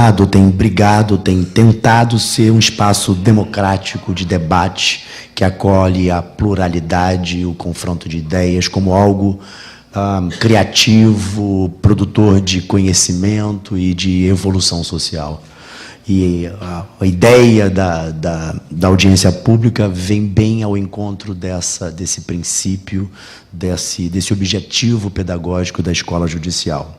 proclamado, tem brigado, tem tentado ser um espaço democrático de debate que acolhe a pluralidade e o confronto de ideias como algo criativo, produtor de conhecimento e de evolução social. E a ideia da audiência pública vem bem ao encontro desse princípio, desse objetivo pedagógico da escola judicial.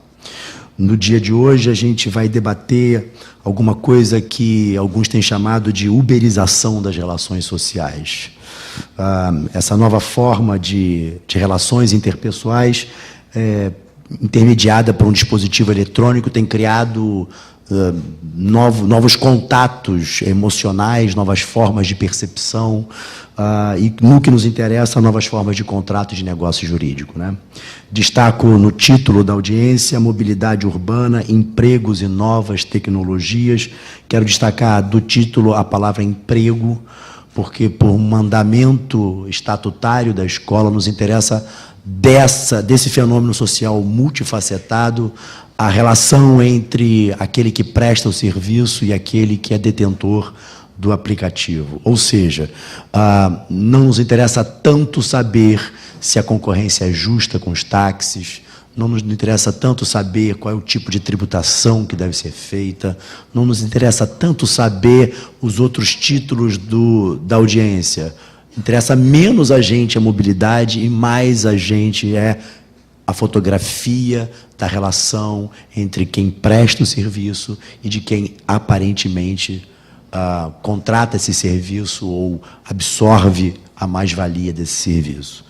No dia de hoje, a gente vai debater alguma coisa que alguns têm chamado de uberização das relações sociais. Essa nova forma de relações interpessoais, intermediada por um dispositivo eletrônico, tem criado novos contatos emocionais, novas formas de percepção, e, no que nos interessa, novas formas de contrato de negócio jurídico, né? Destaco no título da audiência mobilidade urbana, empregos e novas tecnologias. Quero destacar do título a palavra emprego, porque, por mandamento estatutário da escola, nos interessa desse fenômeno social multifacetado, a relação entre aquele que presta o serviço e aquele que é detentor do aplicativo. Ou seja, não nos interessa tanto saber se a concorrência é justa com os táxis, não nos interessa tanto saber qual é o tipo de tributação que deve ser feita, não nos interessa tanto saber os outros títulos da audiência. Interessa menos a gente a mobilidade e mais a gente a fotografia da relação entre quem presta o serviço e de quem aparentemente contrata esse serviço ou absorve a mais-valia desse serviço.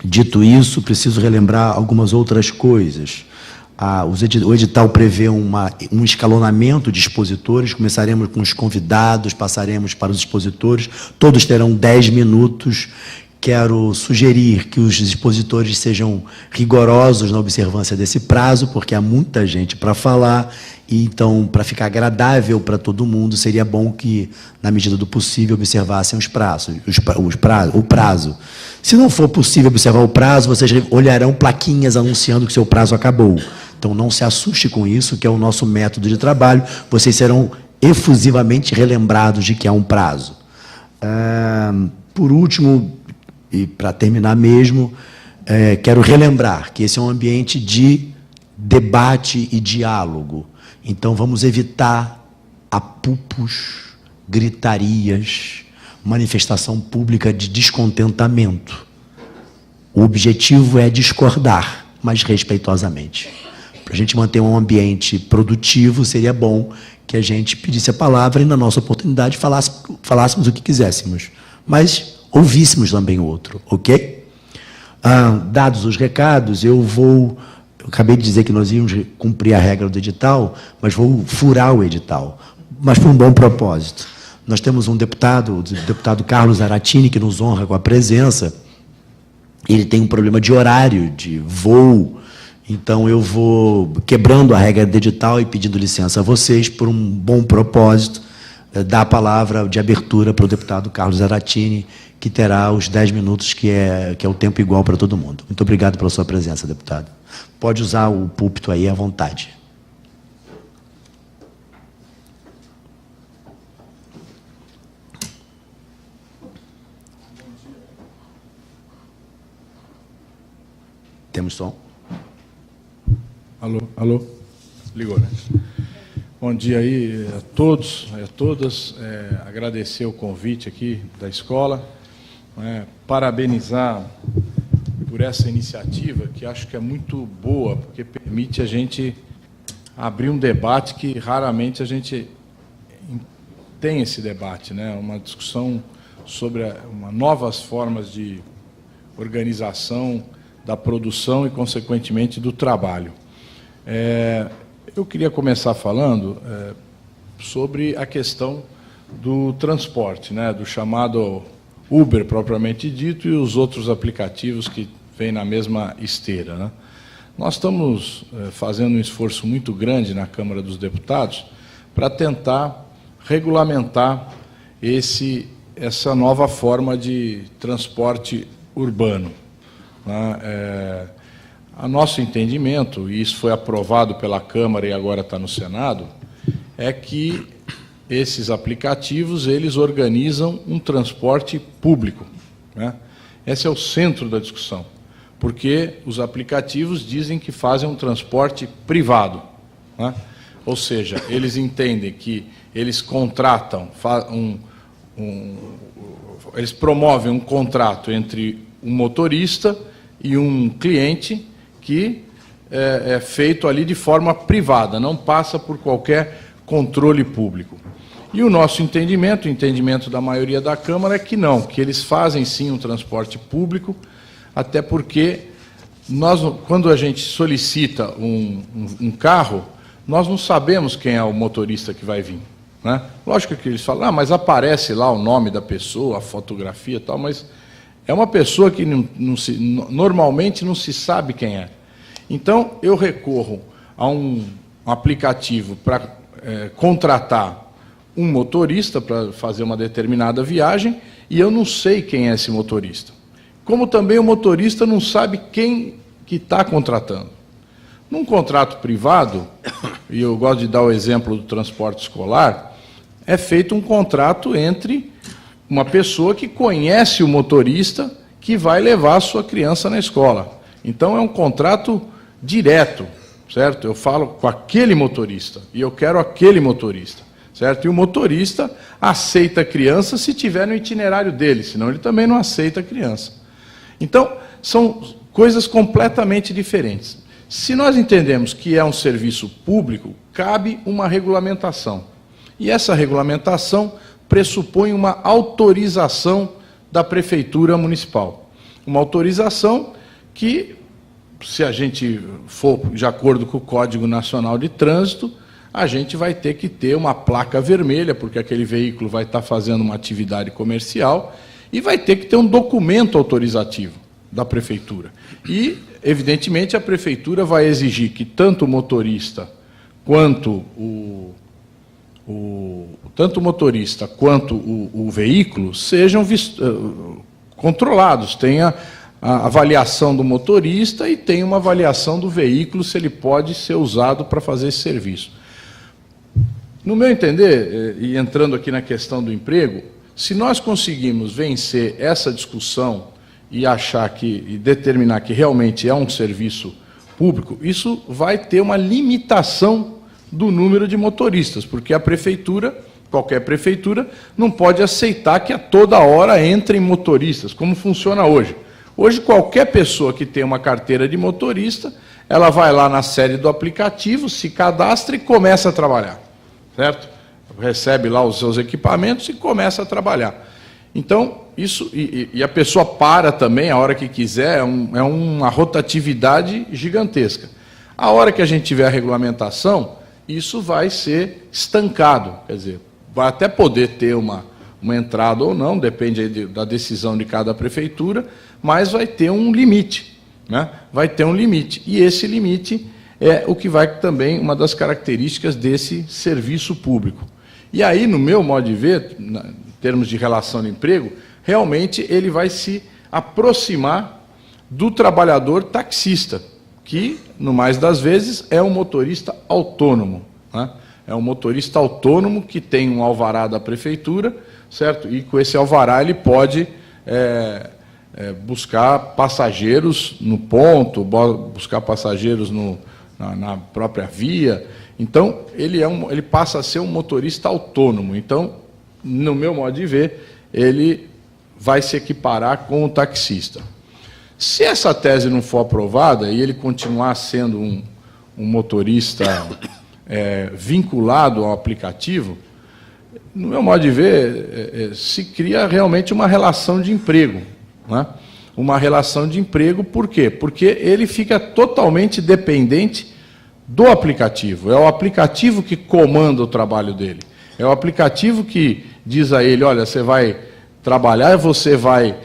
Dito isso, preciso relembrar algumas outras coisas. O edital prevê um escalonamento de expositores. Começaremos com os convidados, passaremos para os expositores. Todos terão 10 minutos. Quero sugerir que os expositores sejam rigorosos na observância desse prazo, porque há muita gente para falar, e então, para ficar agradável para todo mundo, seria bom que, na medida do possível, observassem o prazo. Se não for possível observar o prazo, vocês olharão plaquinhas anunciando que seu prazo acabou. Então, não se assuste com isso, que é o nosso método de trabalho. Vocês serão efusivamente relembrados de que há um prazo. Por último, e para terminar mesmo, quero relembrar que esse é um ambiente de debate e diálogo. Então, vamos evitar apupos, gritarias, manifestação pública de descontentamento. O objetivo é discordar, mas respeitosamente. Para a gente manter um ambiente produtivo, seria bom que a gente pedisse a palavra e, na nossa oportunidade, falássemos o que quiséssemos, mas ouvíssemos também o outro, ok? Dados os recados, eu acabei de dizer que nós íamos cumprir a regra do edital, mas vou furar o edital, mas por um bom propósito. Nós temos um deputado, o deputado Carlos Zaratini, que nos honra com a presença. Ele tem um problema de horário, de voo, então eu vou quebrando a regra do edital e pedindo licença a vocês, por um bom propósito, dar a palavra de abertura para o deputado Carlos Zaratini, que terá os 10 minutos, que é o tempo igual para todo mundo. Muito obrigado pela sua presença, deputado. Pode usar o púlpito aí à vontade. Temos som? Alô, alô? Ligou, né? Bom dia aí a todos e a todas. Agradecer o convite aqui da escola, parabenizar por essa iniciativa, que acho que é muito boa, porque permite a gente abrir um debate que raramente a gente tem esse debate, né? Uma discussão sobre novas formas de organização da produção e, consequentemente, do trabalho. Eu queria começar falando sobre a questão do transporte, né, do chamado Uber, propriamente dito, e os outros aplicativos que vêm na mesma esteira, né? Nós estamos fazendo um esforço muito grande na Câmara dos Deputados para tentar regulamentar essa nova forma de transporte urbano, né? a nosso entendimento, e isso foi aprovado pela Câmara e agora está no Senado, é que esses aplicativos, eles organizam um transporte público, né? Esse é o centro da discussão, porque os aplicativos dizem que fazem um transporte privado, né? Ou seja, eles entendem que eles contratam, eles promovem um contrato entre um motorista e um cliente que é feito ali de forma privada, não passa por qualquer controle público. E o nosso entendimento, o entendimento da maioria da Câmara, é que não, que eles fazem sim um transporte público, até porque quando a gente solicita um carro, nós não sabemos quem é o motorista que vai vir, né? Lógico que eles falam, mas aparece lá o nome da pessoa, a fotografia e tal, mas é uma pessoa que normalmente não se sabe quem é. Então, eu recorro a um aplicativo para contratar um motorista para fazer uma determinada viagem e eu não sei quem é esse motorista. Como também o motorista não sabe quem que está contratando. Num contrato privado, e eu gosto de dar o exemplo do transporte escolar, é feito um contrato entre uma pessoa que conhece o motorista que vai levar a sua criança na escola. Então, é um contrato direto, certo? Eu falo com aquele motorista e eu quero aquele motorista, certo? E o motorista aceita a criança se tiver no itinerário dele, senão ele também não aceita a criança. Então, são coisas completamente diferentes. Se nós entendemos que é um serviço público, cabe uma regulamentação. E essa regulamentação pressupõe uma autorização da Prefeitura Municipal. Uma autorização que, se a gente for de acordo com o Código Nacional de Trânsito, a gente vai ter que ter uma placa vermelha, porque aquele veículo vai estar fazendo uma atividade comercial, e vai ter que ter um documento autorizativo da Prefeitura. E, evidentemente, a Prefeitura vai exigir que tanto o motorista quanto o veículo sejam controlados, tenha a avaliação do motorista e tenha uma avaliação do veículo, se ele pode ser usado para fazer esse serviço. No meu entender, e entrando aqui na questão do emprego, se nós conseguirmos vencer essa discussão e determinar que realmente é um serviço público, isso vai ter uma limitação do número de motoristas, porque a prefeitura, qualquer prefeitura, não pode aceitar que a toda hora entrem motoristas, como funciona hoje. Hoje, qualquer pessoa que tem uma carteira de motorista, ela vai lá na sede do aplicativo, se cadastra e começa a trabalhar, certo? Recebe lá os seus equipamentos e começa a trabalhar. Então, isso, e a pessoa para também, a hora que quiser, é uma rotatividade gigantesca. A hora que a gente tiver a regulamentação, isso vai ser estancado, quer dizer, vai até poder ter uma entrada ou não, depende da decisão de cada prefeitura, mas vai ter um limite, né? Vai ter um limite, e esse limite é o que vai também, uma das características desse serviço público. E aí, no meu modo de ver, em termos de relação de emprego, realmente ele vai se aproximar do trabalhador taxista, que, no mais das vezes, é um motorista autônomo, né? É um motorista autônomo que tem um alvará da prefeitura, certo? E com esse alvará ele pode buscar passageiros no ponto, buscar passageiros na própria via. Então, ele passa a ser um motorista autônomo. Então, no meu modo de ver, ele vai se equiparar com o taxista. Se essa tese não for aprovada e ele continuar sendo um motorista vinculado ao aplicativo, no meu modo de ver, se cria realmente uma relação de emprego, né? Uma relação de emprego, por quê? Porque ele fica totalmente dependente do aplicativo. É o aplicativo que comanda o trabalho dele. É o aplicativo que diz a ele, olha, você vai trabalhar, você vai...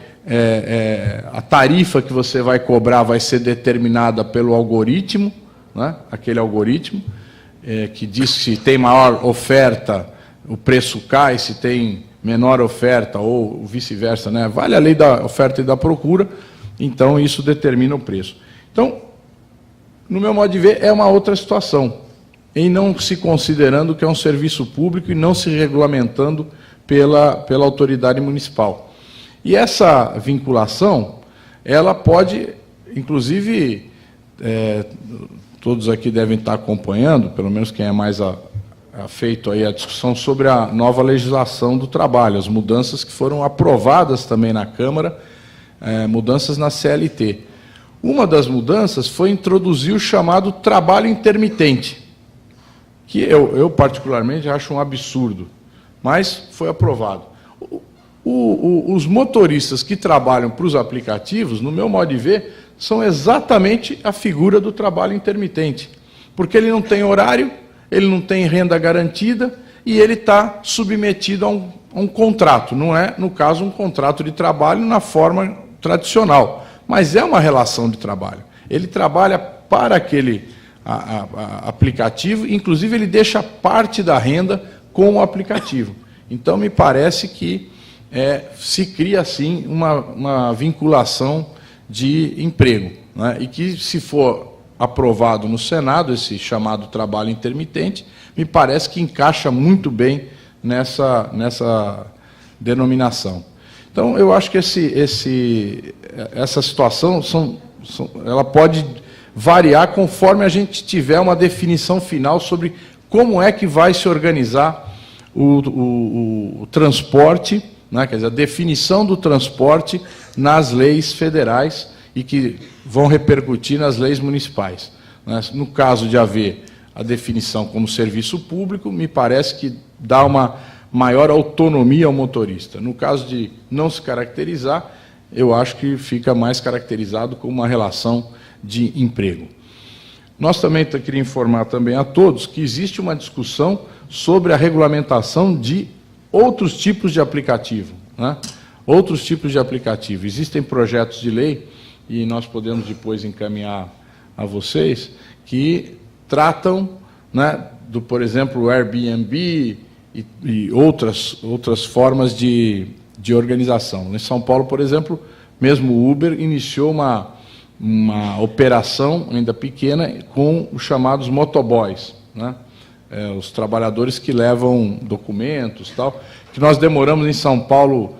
a tarifa que você vai cobrar vai ser determinada pelo algoritmo, né? Aquele algoritmo que diz que se tem maior oferta, o preço cai, se tem menor oferta, ou vice-versa, né? Vale a lei da oferta e da procura, então isso determina o preço. Então, no meu modo de ver, é uma outra situação, em não se considerando que é um serviço público e não se regulamentando pela autoridade municipal. E essa vinculação, ela pode, inclusive, todos aqui devem estar acompanhando, pelo menos quem é mais feito aí a discussão sobre a nova legislação do trabalho, as mudanças que foram aprovadas também na Câmara, mudanças na CLT. Uma das mudanças foi introduzir o chamado trabalho intermitente, que eu particularmente acho um absurdo, mas foi aprovado. Os motoristas que trabalham para os aplicativos, no meu modo de ver, são exatamente a figura do trabalho intermitente, porque ele não tem horário, ele não tem renda garantida e ele está submetido a um contrato. Não é, no caso, um contrato de trabalho na forma tradicional, mas é uma relação de trabalho. Ele trabalha para aquele aplicativo, inclusive ele deixa parte da renda com o aplicativo. Então, me parece que se cria, assim, uma vinculação de emprego, né? E que, se for aprovado no Senado, esse chamado trabalho intermitente, me parece que encaixa muito bem nessa denominação. Então, eu acho que essa situação ela pode variar conforme a gente tiver uma definição final sobre como é que vai se organizar o transporte, né? Quer dizer, a definição do transporte nas leis federais e que vão repercutir nas leis municipais. No caso de haver a definição como serviço público, me parece que dá uma maior autonomia ao motorista. No caso de não se caracterizar, eu acho que fica mais caracterizado como uma relação de emprego. Nós também queríamos informar também a todos que existe uma discussão sobre a regulamentação de outros tipos de aplicativo, né? Outros tipos de aplicativo. Existem projetos de lei, e nós podemos depois encaminhar a vocês, que tratam, né, por exemplo, o Airbnb e outras formas de organização. Em São Paulo, por exemplo, mesmo o Uber iniciou uma operação ainda pequena com os chamados motoboys, né? Os trabalhadores que levam documentos, tal, que nós demoramos em São Paulo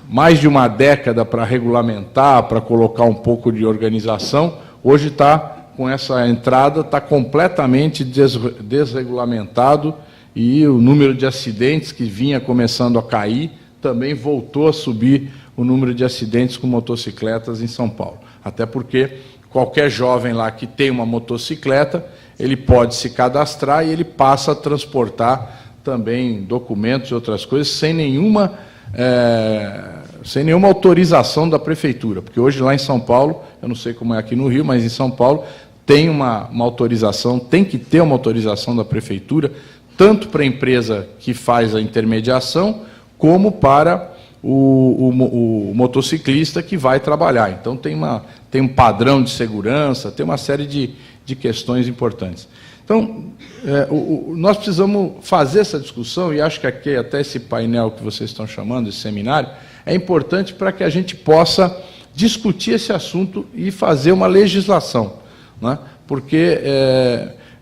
mais de uma década para regulamentar, para colocar um pouco de organização. Hoje está, com essa entrada, está completamente desregulamentado e o número de acidentes que vinha começando a cair também voltou a subir o número de acidentes com motocicletas em São Paulo. Até porque qualquer jovem lá que tem uma motocicleta, ele pode se cadastrar e ele passa a transportar também documentos e outras coisas sem nenhuma autorização da prefeitura, porque hoje lá em São Paulo, eu não sei como é aqui no Rio, mas em São Paulo tem uma autorização, tem que ter uma autorização da prefeitura, tanto para a empresa que faz a intermediação, como para o motociclista que vai trabalhar. Então tem um padrão de segurança, tem uma série de questões importantes. Então, nós precisamos fazer essa discussão, e acho que aqui, até esse painel que vocês estão chamando, esse seminário, é importante para que a gente possa discutir esse assunto e fazer uma legislação, né? Porque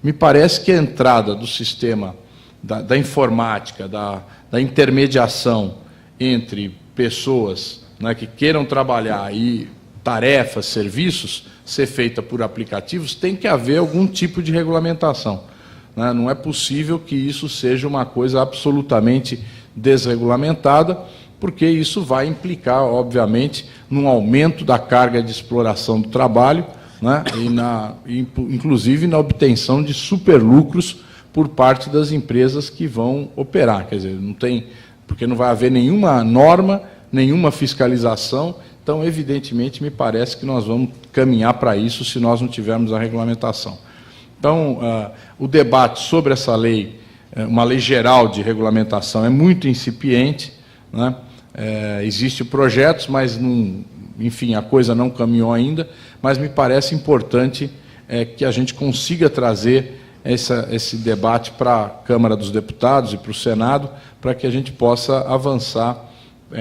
me parece que a entrada do sistema da informática, da intermediação entre pessoas, né, que queiram trabalhar e tarefas, serviços, ser feita por aplicativos, tem que haver algum tipo de regulamentação, né? Não é possível que isso seja uma coisa absolutamente desregulamentada, porque isso vai implicar, obviamente, num aumento da carga de exploração do trabalho, né? Inclusive na obtenção de superlucros por parte das empresas que vão operar. Quer dizer, porque não vai haver nenhuma norma, nenhuma fiscalização. Então, evidentemente, me parece que nós vamos caminhar para isso se nós não tivermos a regulamentação. Então, o debate sobre essa lei, uma lei geral de regulamentação, é muito incipiente, né? Existem projetos, mas, enfim, a coisa não caminhou ainda, mas me parece importante que a gente consiga trazer esse debate para a Câmara dos Deputados e para o Senado, para que a gente possa avançar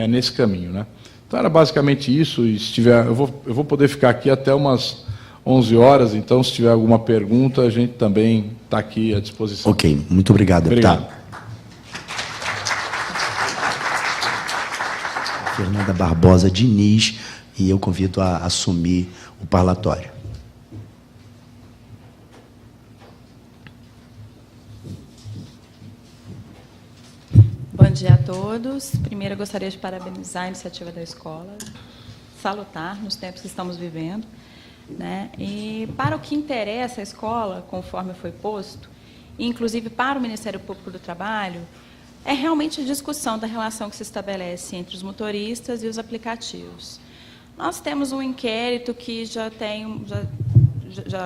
nesse caminho, né? Então, era basicamente isso. Eu vou poder ficar aqui até umas 11 horas, então, se tiver alguma pergunta, a gente também está aqui à disposição. Ok, muito obrigado, deputado. Obrigado. Fernanda Barbosa Diniz, e eu convido a assumir o parlatório. Bom dia a todos. Primeiro, eu gostaria de parabenizar a iniciativa da escola, salutar nos tempos que estamos vivendo, né? E para o que interessa a escola, conforme foi posto, inclusive para o Ministério Público do Trabalho, é realmente a discussão da relação que se estabelece entre os motoristas e os aplicativos. Nós temos um inquérito que já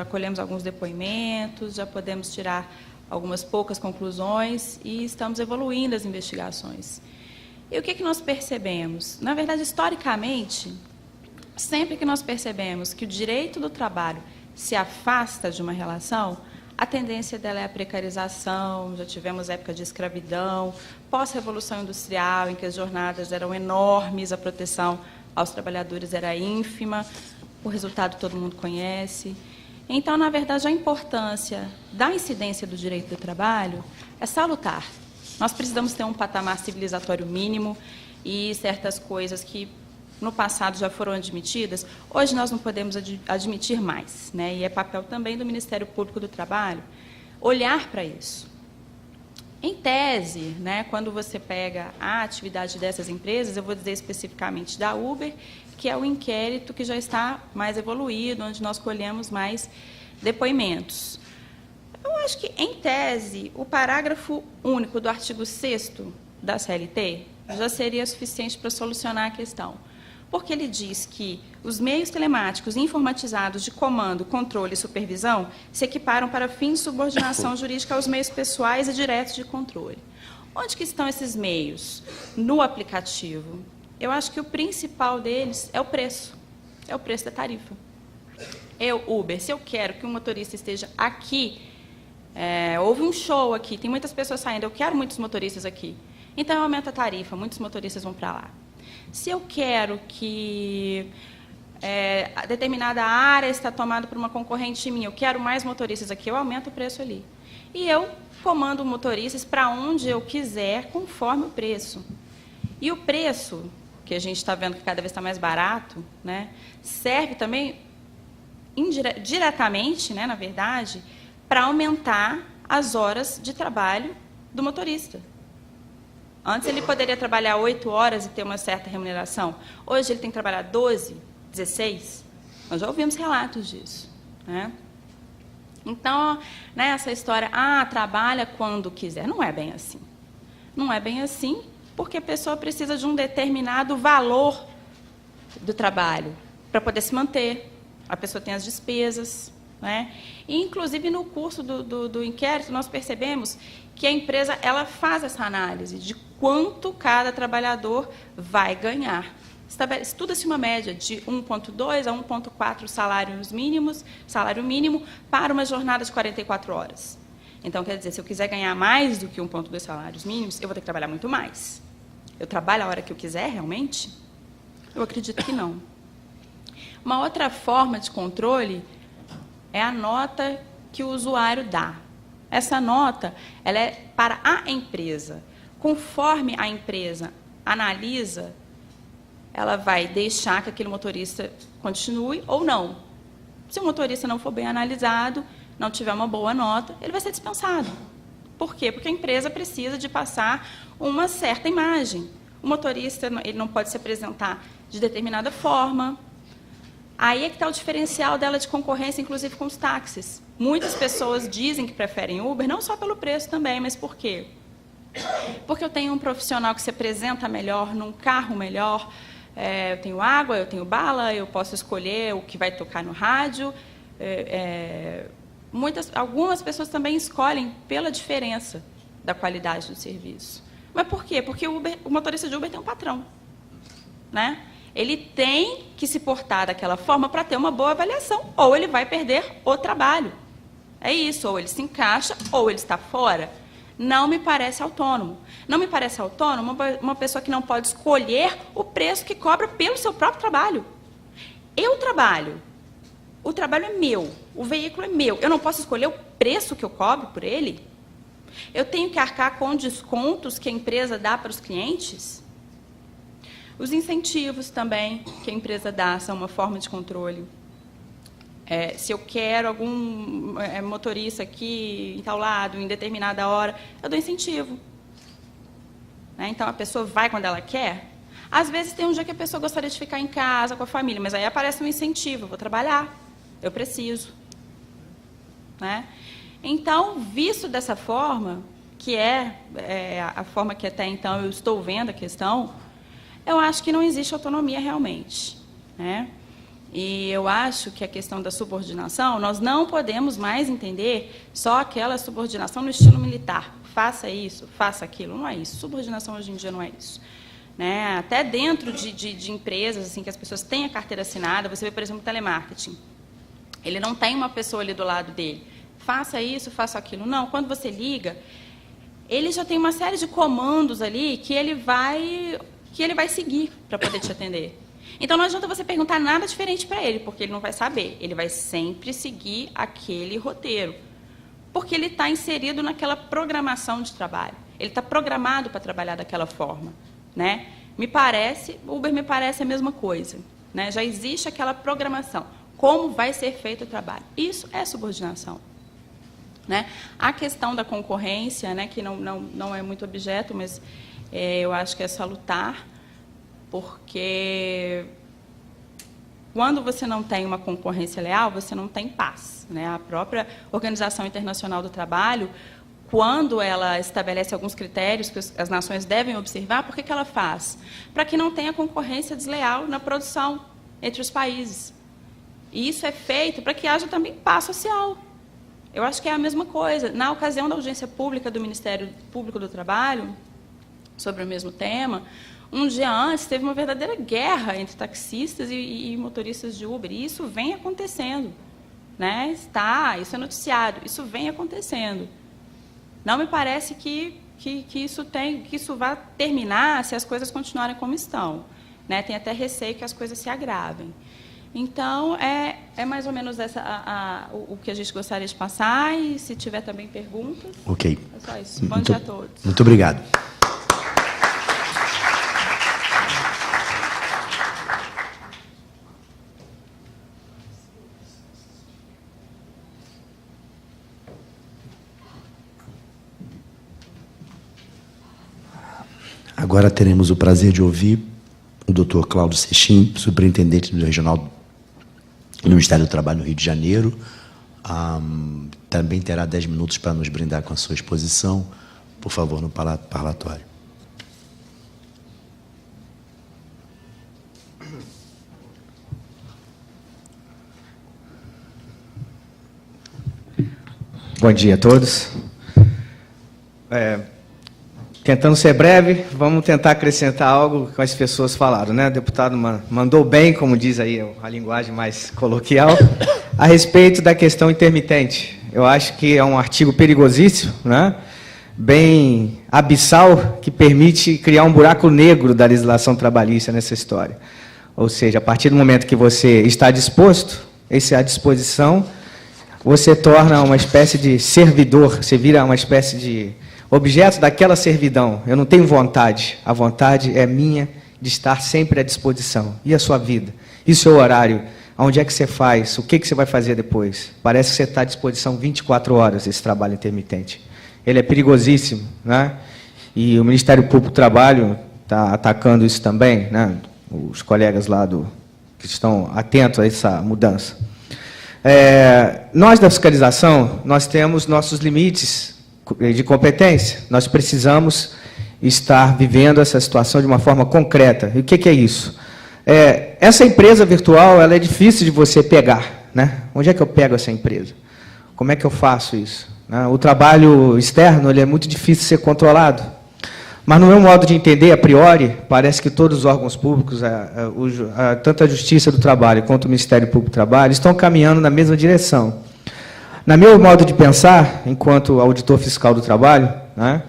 colhemos alguns depoimentos, já podemos tirar algumas poucas conclusões e estamos evoluindo as investigações. E o que nós percebemos? Na verdade, historicamente, sempre que nós percebemos que o direito do trabalho se afasta de uma relação, a tendência dela é a precarização, já tivemos época de escravidão, pós-revolução industrial, em que as jornadas eram enormes, a proteção aos trabalhadores era ínfima, o resultado todo mundo conhece. Então, na verdade, a importância da incidência do direito do trabalho é salutar. Nós precisamos ter um patamar civilizatório mínimo e certas coisas que no passado já foram admitidas, hoje nós não podemos admitir mais, né? E é papel também do Ministério Público do Trabalho olhar para isso. Em tese, né, quando você pega a atividade dessas empresas, eu vou dizer especificamente da Uber, que é o inquérito que já está mais evoluído, onde nós colhemos mais depoimentos. Eu acho que, em tese, o parágrafo único do artigo 6º da CLT já seria suficiente para solucionar a questão. Porque ele diz que os meios telemáticos informatizados de comando, controle e supervisão se equiparam para fins de subordinação jurídica aos meios pessoais e diretos de controle. Onde que estão esses meios? No aplicativo. Eu acho que o principal deles é o preço da tarifa. Eu, Uber, se eu quero que um motorista esteja aqui, houve um show aqui, tem muitas pessoas saindo, eu quero muitos motoristas aqui. Então, eu aumento a tarifa, muitos motoristas vão para lá. Se eu quero que a determinada área está tomada por uma concorrente minha, eu quero mais motoristas aqui, eu aumento o preço ali. E eu comando motoristas para onde eu quiser, conforme o preço. E o preço, que a gente está vendo que cada vez está mais barato, né, serve também diretamente, né, na verdade, para aumentar as horas de trabalho do motorista. Antes ele poderia trabalhar 8 horas e ter uma certa remuneração. Hoje ele tem que trabalhar 12, 16. Nós já ouvimos relatos disso, né? Então, né, essa história, trabalha quando quiser, não é bem assim. Não é bem assim, porque a pessoa precisa de um determinado valor do trabalho para poder se manter. A pessoa tem as despesas, né? E, inclusive, no curso do inquérito, nós percebemos que a empresa ela faz essa análise de quanto cada trabalhador vai ganhar. Estuda-se uma média de 1,2 a 1,4 salário mínimo para uma jornada de 44 horas. Então, quer dizer, se eu quiser ganhar mais do que 1,2 salários mínimos, eu vou ter que trabalhar muito mais. Eu trabalho a hora que eu quiser, realmente? Eu acredito que não. Uma outra forma de controle é a nota que o usuário dá. Essa nota ela é para a empresa. Conforme a empresa analisa, ela vai deixar que aquele motorista continue ou não. Se o motorista não for bem analisado, não tiver uma boa nota, ele vai ser dispensado. Por quê? Porque a empresa precisa de passar uma certa imagem. O motorista ele não pode se apresentar de determinada forma. Aí é que está o diferencial dela de concorrência, inclusive com os táxis. Muitas pessoas dizem que preferem Uber, não só pelo preço também, mas por quê? Porque eu tenho um profissional que se apresenta melhor, num carro melhor, eu tenho água, eu tenho bala, eu posso escolher o que vai tocar no rádio. Algumas pessoas também escolhem pela diferença da qualidade do serviço. Mas por quê? Porque o motorista de Uber tem um patrão, né? Ele tem que se portar daquela forma para ter uma boa avaliação, ou ele vai perder o trabalho. É isso, ou ele se encaixa, ou ele está fora. Não me parece autônomo. Não me parece autônomo uma pessoa que não pode escolher o preço que cobra pelo seu próprio trabalho. Eu trabalho o trabalho é meu, o veículo é meu. Eu não posso escolher o preço que eu cobro por ele? Eu tenho que arcar com descontos que a empresa dá para os clientes? Os incentivos também que a empresa dá são uma forma de controle. Se eu quero algum motorista aqui em tal lado, em determinada hora, eu dou incentivo. Né? Então, a pessoa vai quando ela quer. Às vezes, tem um dia que a pessoa gostaria de ficar em casa com a família, mas aí aparece um incentivo, eu vou trabalhar, eu preciso. Né? Então, visto dessa forma, que é a forma que até então eu estou vendo a questão, eu acho que não existe autonomia realmente. Né? E eu acho que a questão da subordinação, nós não podemos mais entender só aquela subordinação no estilo militar. Faça isso, faça aquilo. Não é isso. Subordinação hoje em dia não é isso. Né? Até dentro de empresas assim, que as pessoas têm a carteira assinada, você vê, por exemplo, o telemarketing. Ele não tem uma pessoa ali do lado dele. Faça isso, faça aquilo. Não, quando você liga, ele já tem uma série de comandos ali que ele vai seguir para poder te atender. Então, não adianta você perguntar nada diferente para ele, porque ele não vai saber. Ele vai sempre seguir aquele roteiro, porque ele está inserido naquela programação de trabalho. Ele está programado para trabalhar daquela forma. Né? Uber me parece a mesma coisa. Né? Já existe aquela programação. Como vai ser feito o trabalho? Isso é subordinação. Né? A questão da concorrência, né, que não é muito objeto, mas eu acho que é salutar, porque quando você não tem uma concorrência leal, você não tem paz. Né? A própria Organização Internacional do Trabalho, quando ela estabelece alguns critérios que as nações devem observar, por que ela faz? Para que não tenha concorrência desleal na produção entre os países. E isso é feito para que haja também paz social. Eu acho que é a mesma coisa. Na ocasião da audiência pública do Ministério Público do Trabalho, sobre o mesmo tema, um dia antes teve uma verdadeira guerra entre taxistas e motoristas de Uber. E isso vem acontecendo. Né? Isso é noticiado, isso vem acontecendo. Não me parece que isso vá terminar se as coisas continuarem como estão. Né? Tem até receio que as coisas se agravem. Então, é mais ou menos o que a gente gostaria de passar, e se tiver também perguntas... Ok. É só isso. Bom dia a todos. Muito obrigado. Agora teremos o prazer de ouvir o Dr. Cláudio Sechim, superintendente do Regional do Ministério do Trabalho no Rio de Janeiro. Também terá 10 minutos para nos brindar com a sua exposição. Por favor, no parlatório. Bom dia a todos. Tentando ser breve, vamos tentar acrescentar algo que as pessoas falaram, né? O deputado mandou bem, como diz aí a linguagem mais coloquial, a respeito da questão intermitente. Eu acho que é um artigo perigosíssimo, né? Bem abissal, que permite criar um buraco negro da legislação trabalhista nessa história. Ou seja, a partir do momento que você está disposto, essa disposição, você torna uma espécie de servidor, você vira uma espécie de objeto daquela servidão. Eu não tenho vontade. A vontade é minha de estar sempre à disposição. E a sua vida? E o seu horário? Onde é que você faz? O que você vai fazer depois? Parece que você está à disposição 24 horas, esse trabalho intermitente. Ele é perigosíssimo, né? E o Ministério Público do Trabalho está atacando isso também, né? Os colegas lá que estão atentos a essa mudança. Nós da fiscalização, nós temos nossos limites de competência. Nós precisamos estar vivendo essa situação de uma forma concreta. E o que é isso? Essa empresa virtual, ela é difícil de você pegar, né? Onde é que eu pego essa empresa? Como é que eu faço isso? O trabalho externo, ele é muito difícil de ser controlado. Mas, no meu modo de entender, a priori, parece que todos os órgãos públicos, tanto a Justiça do Trabalho quanto o Ministério Público do Trabalho, estão caminhando na mesma direção. Na meu modo de pensar, enquanto auditor fiscal do trabalho, né,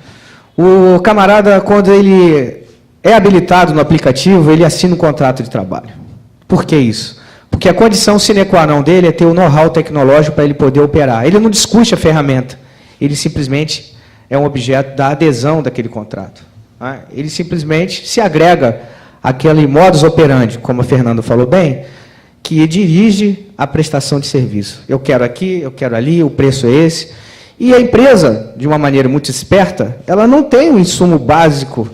o camarada, quando ele é habilitado no aplicativo, ele assina um contrato de trabalho. Por que isso? Porque Porque a condição sine qua non dele é ter o know-how tecnológico para ele poder operar. Ele não discute a ferramenta, ele simplesmente é um objeto da adesão daquele contrato. Né? Ele simplesmente se agrega àquele modus operandi, como a Fernanda falou bem, que dirige a prestação de serviço. Eu quero aqui, eu quero ali, o preço é esse. E a empresa, de uma maneira muito esperta, ela não tem o insumo básico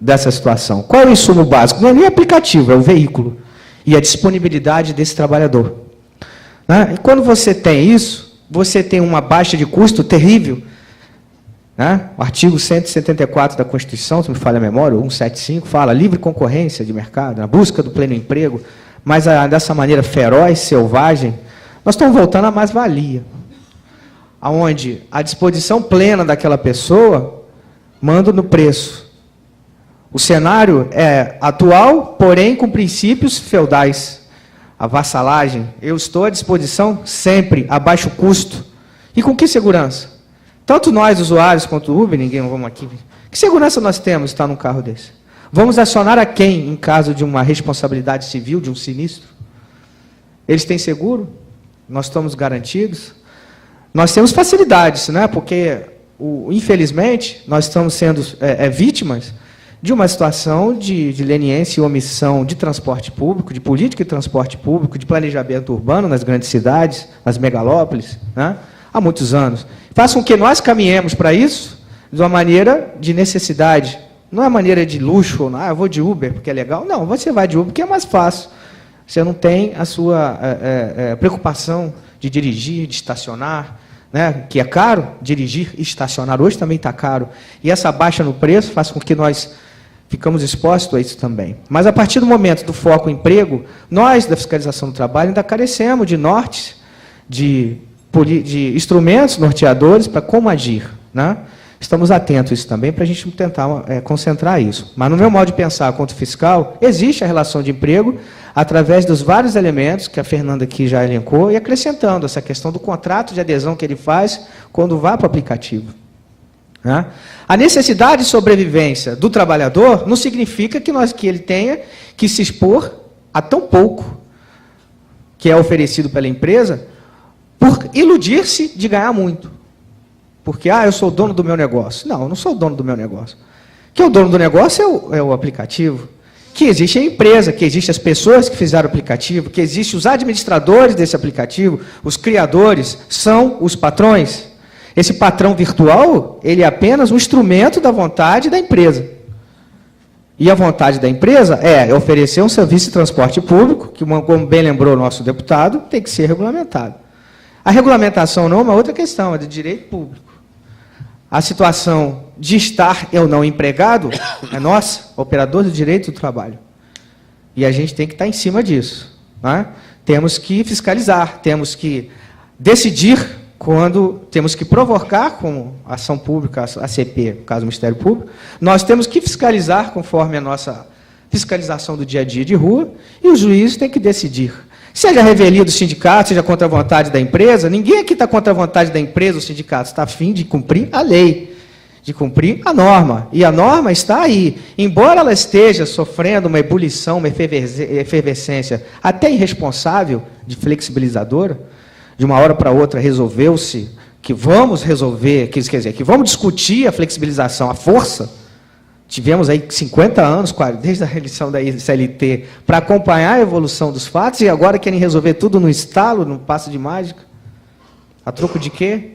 dessa situação. Qual é o insumo básico? Não é nem aplicativo, é o veículo e a disponibilidade desse trabalhador. Né? E quando você tem isso, você tem uma baixa de custo terrível. Né? O artigo 174 da Constituição, se me falha a memória, o 175, fala livre concorrência de mercado, na busca do pleno emprego, mas dessa maneira feroz, selvagem, nós estamos voltando à mais-valia, onde a disposição plena daquela pessoa manda no preço. O cenário é atual, porém com princípios feudais. A vassalagem, eu estou à disposição sempre, a baixo custo. E com que segurança? Tanto nós, usuários, quanto o Uber, ninguém vamos aqui. Que segurança nós temos de estar num carro desse? Vamos acionar a quem em caso de uma responsabilidade civil, de um sinistro? Eles têm seguro? Nós estamos garantidos? Nós temos facilidades, né? Porque, infelizmente, nós estamos sendo vítimas de uma situação de leniência e omissão de transporte público, de política de transporte público, de planejamento urbano nas grandes cidades, nas megalópolis, né? Há muitos anos. Faz com que nós caminhemos para isso de uma maneira de necessidade. Não é maneira de luxo, eu vou de Uber porque é legal. Não, você vai de Uber porque é mais fácil. Você não tem a sua preocupação de dirigir, de estacionar, né? Que é caro, dirigir e estacionar hoje também está caro. E essa baixa no preço faz com que nós ficamos expostos a isso também. Mas, a partir do momento do foco em emprego, nós, da fiscalização do trabalho, ainda carecemos de nortes, de instrumentos norteadores para como agir. Né? Estamos atentos a isso também, para a gente tentar concentrar isso. Mas, no meu modo de pensar, quanto fiscal, existe a relação de emprego através dos vários elementos que a Fernanda aqui já elencou, e acrescentando essa questão do contrato de adesão que ele faz quando vai para o aplicativo. Né? A necessidade de sobrevivência do trabalhador não significa que ele tenha que se expor a tão pouco que é oferecido pela empresa por iludir-se de ganhar muito. Porque, eu sou o dono do meu negócio. Não, eu não sou o dono do meu negócio. Que o dono do negócio é o aplicativo. Que existe a empresa, que existem as pessoas que fizeram o aplicativo, que existem os administradores desse aplicativo, os criadores, são os patrões. Esse patrão virtual, ele é apenas um instrumento da vontade da empresa. E a vontade da empresa é oferecer um serviço de transporte público, que, como bem lembrou o nosso deputado, tem que ser regulamentado. A regulamentação não é uma outra questão, é de direito público. A situação de estar ou não empregado é nossa, operador do direito do trabalho. E a gente tem que estar em cima disso. Né? Temos que fiscalizar, temos que decidir quando temos que provocar, como ação pública, a CP, no caso do Ministério Público, nós temos que fiscalizar conforme a nossa fiscalização do dia a dia de rua, e o juiz tem que decidir. Seja a revelia do sindicato, seja contra a vontade da empresa, ninguém aqui está contra a vontade da empresa ou sindicato, está a fim de cumprir a lei, de cumprir a norma. E a norma está aí. Embora ela esteja sofrendo uma ebulição, uma efervescência até irresponsável, de flexibilizadora, de uma hora para outra resolveu-se que vamos resolver, quer dizer, que vamos discutir a flexibilização, a força. Tivemos aí 50 anos, desde a eleição da CLT, para acompanhar a evolução dos fatos, e agora querem resolver tudo no estalo, no passo de mágica. A troco de quê?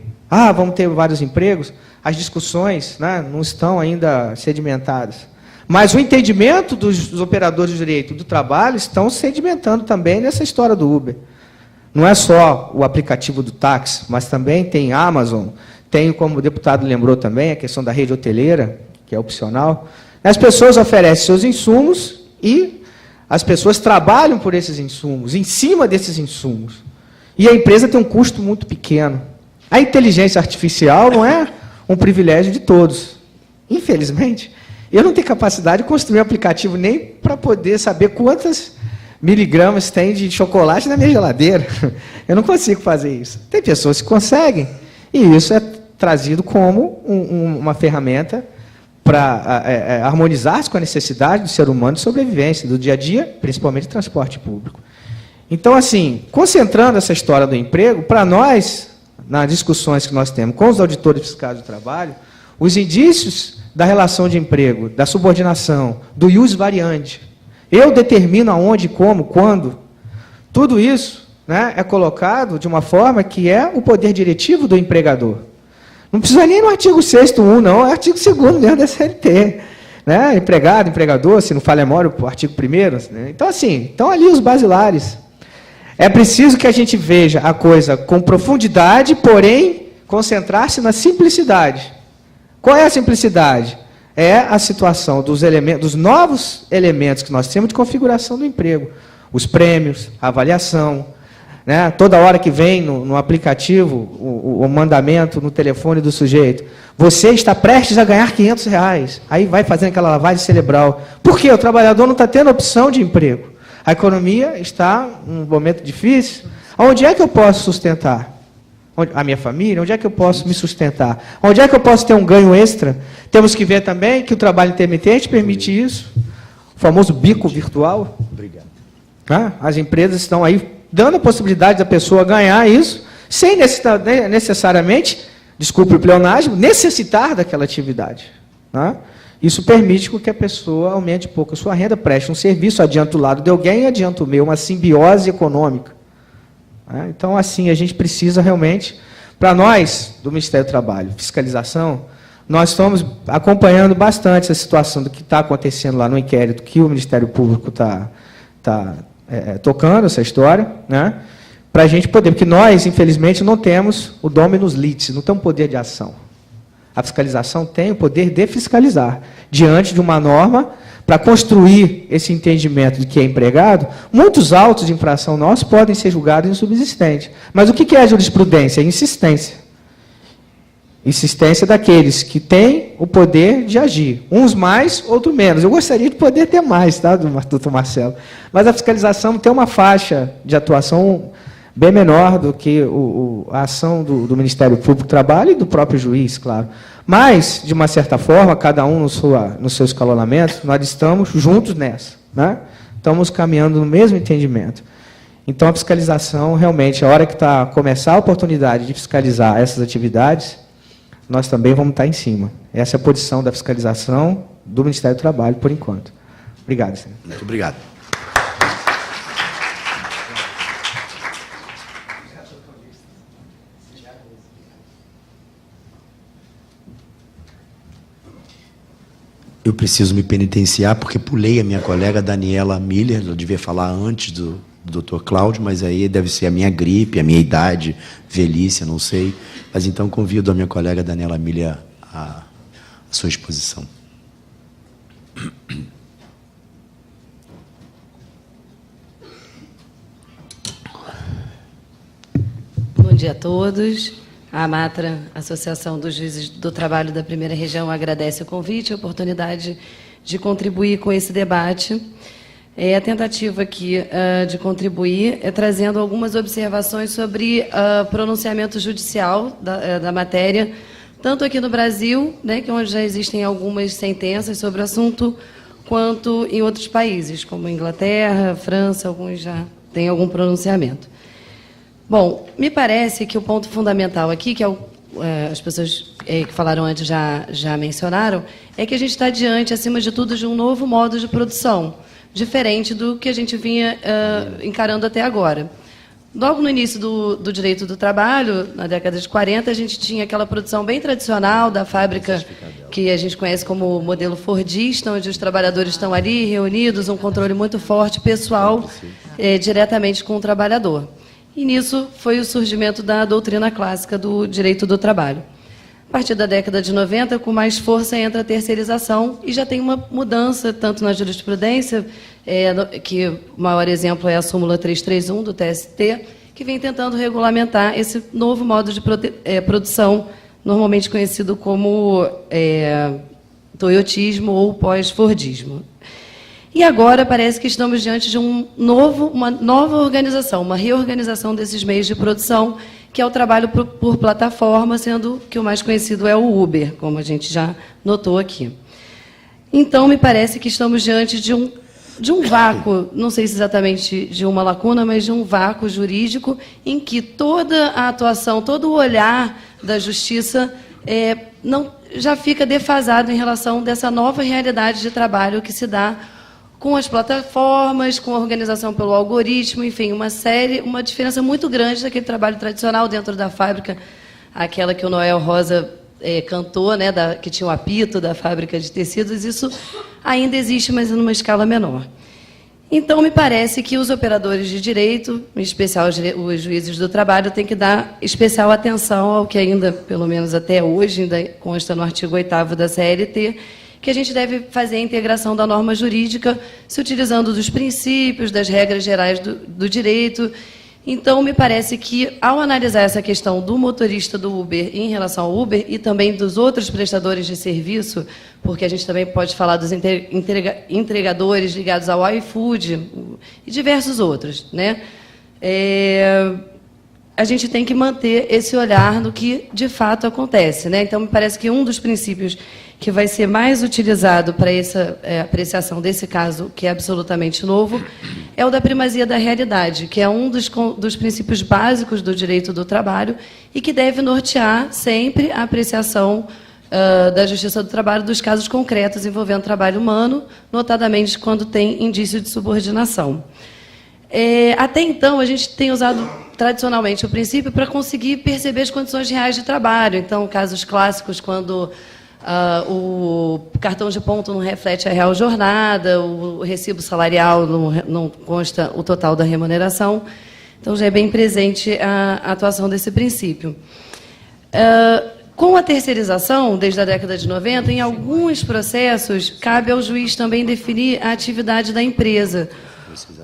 Vamos ter vários empregos. As discussões, né, não estão ainda sedimentadas. Mas o entendimento dos operadores de direito do trabalho estão sedimentando também nessa história do Uber. Não é só o aplicativo do táxi, mas também tem Amazon, tem, como o deputado lembrou também, a questão da rede hoteleira, que é opcional. As pessoas oferecem seus insumos e as pessoas trabalham por esses insumos, em cima desses insumos. E a empresa tem um custo muito pequeno. A inteligência artificial não é um privilégio de todos. Infelizmente, eu não tenho capacidade de construir um aplicativo nem para poder saber quantas miligramas tem de chocolate na minha geladeira. Eu não consigo fazer isso. Tem pessoas que conseguem, e isso é trazido como uma ferramenta para harmonizar-se com a necessidade do ser humano de sobrevivência, do dia a dia, principalmente de transporte público. Então, assim, concentrando essa história do emprego, para nós, nas discussões que nós temos com os auditores fiscais do trabalho, os indícios da relação de emprego, da subordinação, do ius variandi, eu determino aonde, como, quando, tudo isso, né, é colocado de uma forma que é o poder diretivo do empregador. Não precisa nem no artigo 6º, não, é artigo 2º mesmo da CLT. Né? Empregado, empregador, se não falha a memória, o artigo 1º. Né? Então, assim, estão ali os basilares. É preciso que a gente veja a coisa com profundidade, porém, concentrar-se na simplicidade. Qual é a simplicidade? É a situação dos novos elementos que nós temos de configuração do emprego. Os prêmios, a avaliação, né? Toda hora que vem no aplicativo o mandamento no telefone do sujeito, você está prestes a ganhar R$500. Aí vai fazendo aquela lavagem cerebral. Por quê? O trabalhador não está tendo opção de emprego. A economia está num momento difícil. Onde é que eu posso sustentar? A minha família? Onde é que eu posso me sustentar? Onde é que eu posso ter um ganho extra? Temos que ver também que o trabalho intermitente permite isso. O famoso bico virtual. Obrigado. As empresas estão aí dando a possibilidade da pessoa ganhar isso, sem necessariamente, desculpe o pleonasmo, necessitar daquela atividade. Isso permite que a pessoa aumente um pouco a sua renda, preste um serviço, adianta o lado de alguém e adianta o meu, uma simbiose econômica. Então, assim, a gente precisa realmente, para nós, do Ministério do Trabalho, fiscalização, nós estamos acompanhando bastante essa situação do que está acontecendo lá no inquérito que o Ministério Público está tocando essa história, né? Para a gente poder, porque nós, infelizmente, não temos o dominus litis, não temos poder de ação. A fiscalização tem o poder de fiscalizar, diante de uma norma, para construir esse entendimento de que é empregado, muitos autos de infração nossos podem ser julgados insubsistentes. Mas o que é a jurisprudência? É insistência. Insistência daqueles que têm o poder de agir. Uns mais, outros menos. Eu gostaria de poder ter mais, tá, doutor Marcelo? Mas a fiscalização tem uma faixa de atuação bem menor do que a ação do Ministério Público do Trabalho e do próprio juiz, claro. Mas, de uma certa forma, cada um no seu escalonamento, nós estamos juntos nessa. Né? Estamos caminhando no mesmo entendimento. Então, a fiscalização, realmente, a hora que começar a oportunidade de fiscalizar essas atividades, nós também vamos estar em cima. Essa é a posição da fiscalização do Ministério do Trabalho, por enquanto. Obrigado, senhor. Muito obrigado. Eu preciso me penitenciar porque pulei a minha colega Daniela Miller, eu devia falar antes do Dr. Cláudio, mas aí deve ser a minha gripe, a minha idade, velhice, não sei. Mas então convido a minha colega Daniela Miller à sua exposição. Bom dia a todos. A AMATRA, Associação dos Juízes do Trabalho da Primeira Região, agradece o convite, a oportunidade de contribuir com esse debate. A tentativa aqui de contribuir é trazendo algumas observações sobre pronunciamento judicial da matéria, tanto aqui no Brasil, né, que é onde já existem algumas sentenças sobre o assunto, quanto em outros países, como Inglaterra, França, alguns já têm algum pronunciamento. Bom, me parece que o ponto fundamental aqui, que as pessoas que falaram antes já mencionaram, é que a gente está diante, acima de tudo, de um novo modo de produção, diferente do que a gente vinha encarando até agora. Logo no início do direito do trabalho, na década de 40, a gente tinha aquela produção bem tradicional da fábrica que a gente conhece como modelo fordista, onde os trabalhadores estão ali reunidos, um controle muito forte, pessoal, diretamente com o trabalhador. E nisso foi o surgimento da doutrina clássica do direito do trabalho. A partir da década de 90, com mais força entra a terceirização e já tem uma mudança, tanto na jurisprudência, que o maior exemplo é a súmula 331 do TST, que vem tentando regulamentar esse novo modo de produção, normalmente conhecido como toyotismo ou pós-fordismo. E agora parece que estamos diante de uma nova organização, uma reorganização desses meios de produção, que é o trabalho por plataforma, sendo que o mais conhecido é o Uber, como a gente já notou aqui. Então, me parece que estamos diante de um vácuo, não sei se exatamente de uma lacuna, mas de um vácuo jurídico em que toda a atuação, todo o olhar da justiça já fica defasado em relação dessa nova realidade de trabalho que se dá com as plataformas, com a organização pelo algoritmo, enfim, uma diferença muito grande daquele trabalho tradicional dentro da fábrica, aquela que o Noel Rosa cantou, né, que tinha o apito da fábrica de tecidos. Isso ainda existe, mas numa escala menor. Então, me parece que os operadores de direito, em especial os juízes do trabalho, têm que dar especial atenção ao que ainda, pelo menos até hoje, ainda consta no artigo 8º da CLT, que a gente deve fazer a integração da norma jurídica, se utilizando dos princípios, das regras gerais do direito. Então, me parece que, ao analisar essa questão do motorista do Uber em relação ao Uber e também dos outros prestadores de serviço, porque a gente também pode falar dos entregadores ligados ao iFood e diversos outros, né? A gente tem que manter esse olhar no que, de fato, acontece, né? Então, me parece que um dos princípios que vai ser mais utilizado para essa apreciação desse caso, que é absolutamente novo, é o da primazia da realidade, que é um dos princípios básicos do direito do trabalho e que deve nortear sempre a apreciação da Justiça do Trabalho dos casos concretos envolvendo trabalho humano, notadamente quando tem indício de subordinação. Até então, a gente tem usado tradicionalmente o princípio para conseguir perceber as condições reais de trabalho. Então, casos clássicos, quando o cartão de ponto não reflete a real jornada, o recibo salarial não consta o total da remuneração. Então, já é bem presente a atuação desse princípio. Com a terceirização, desde a década de 90, em alguns processos, cabe ao juiz também definir a atividade da empresa,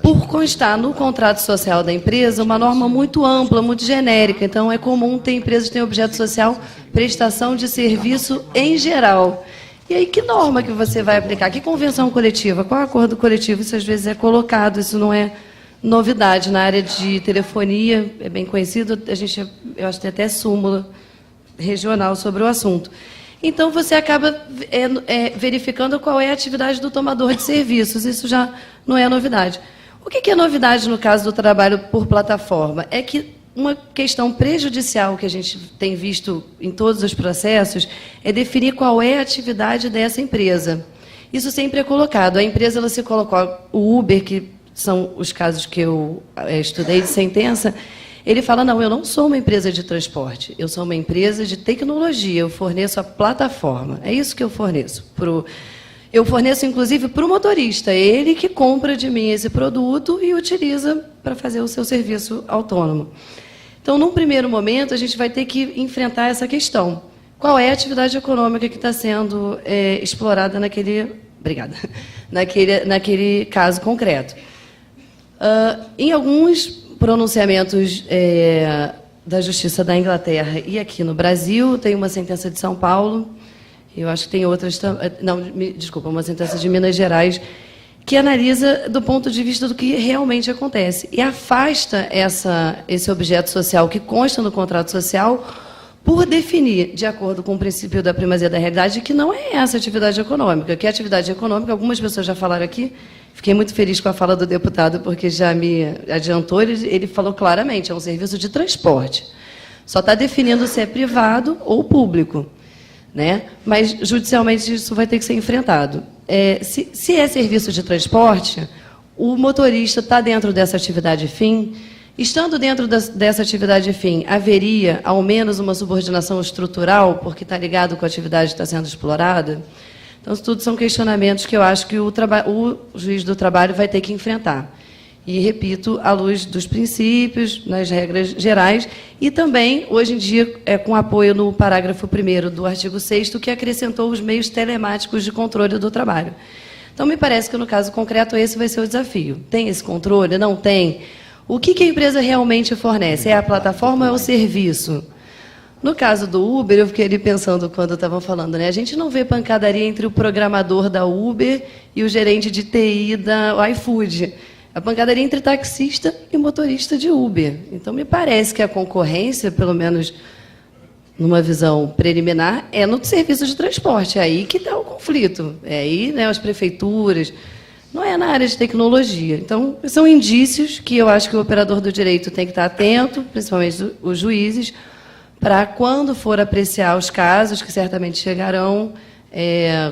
por constar no contrato social da empresa uma norma muito ampla, muito genérica. Então, é comum ter empresas que têm objeto social prestação de serviço em geral. E aí, que norma que você vai aplicar? Que convenção coletiva? Qual acordo coletivo? Isso, às vezes, é colocado. Isso não é novidade. Na área de telefonia, é bem conhecido, eu acho que tem até súmula regional sobre o assunto. Então, você acaba verificando qual é a atividade do tomador de serviços. Isso já não é novidade. O que é novidade no caso do trabalho por plataforma? É que uma questão prejudicial que a gente tem visto em todos os processos é definir qual é a atividade dessa empresa. Isso sempre é colocado. A empresa, ela se colocou, o Uber, que são os casos que eu estudei de sentença, ele fala, não, eu não sou uma empresa de transporte, eu sou uma empresa de tecnologia, eu forneço a plataforma. É isso que eu forneço. Eu forneço, inclusive, para o motorista, ele que compra de mim esse produto e utiliza para fazer o seu serviço autônomo. Então, num primeiro momento, a gente vai ter que enfrentar essa questão. Qual é a atividade econômica que está sendo explorada naquele caso concreto? Em alguns pronunciamentos da Justiça da Inglaterra e aqui no Brasil, tem uma sentença de São Paulo, eu acho que tem outras também, uma sentença de Minas Gerais, que analisa do ponto de vista do que realmente acontece e afasta esse objeto social que consta no contrato social por definir, de acordo com o princípio da primazia da realidade, que não é essa atividade econômica, que a atividade econômica, algumas pessoas já falaram aqui, fiquei muito feliz com a fala do deputado, porque já me adiantou, ele falou claramente, é um serviço de transporte. Só está definindo se é privado ou público, né? Mas, judicialmente, isso vai ter que ser enfrentado. Se é serviço de transporte, o motorista está dentro dessa atividade fim. Estando dentro dessa atividade fim, haveria, ao menos, uma subordinação estrutural, porque está ligado com a atividade que está sendo explorada? Então, isso tudo são questionamentos que eu acho que o juiz do trabalho vai ter que enfrentar. E, repito, à luz dos princípios, nas regras gerais, e também, hoje em dia, com apoio no parágrafo 1º do artigo 6º, que acrescentou os meios telemáticos de controle do trabalho. Então, me parece que, no caso concreto, esse vai ser o desafio. Tem esse controle? Não tem? O que a empresa realmente fornece? É a plataforma ou é o serviço? No caso do Uber, eu fiquei ali pensando quando estavam falando, né? A gente não vê pancadaria entre o programador da Uber e o gerente de TI da iFood. A pancadaria entre taxista e motorista de Uber. Então, me parece que a concorrência, pelo menos numa visão preliminar, é no serviço de transporte. É aí que está o conflito. É aí, né, as prefeituras, não é na área de tecnologia. Então, são indícios que eu acho que o operador do direito tem que estar atento, principalmente os juízes, para, quando for apreciar os casos, que certamente chegarão,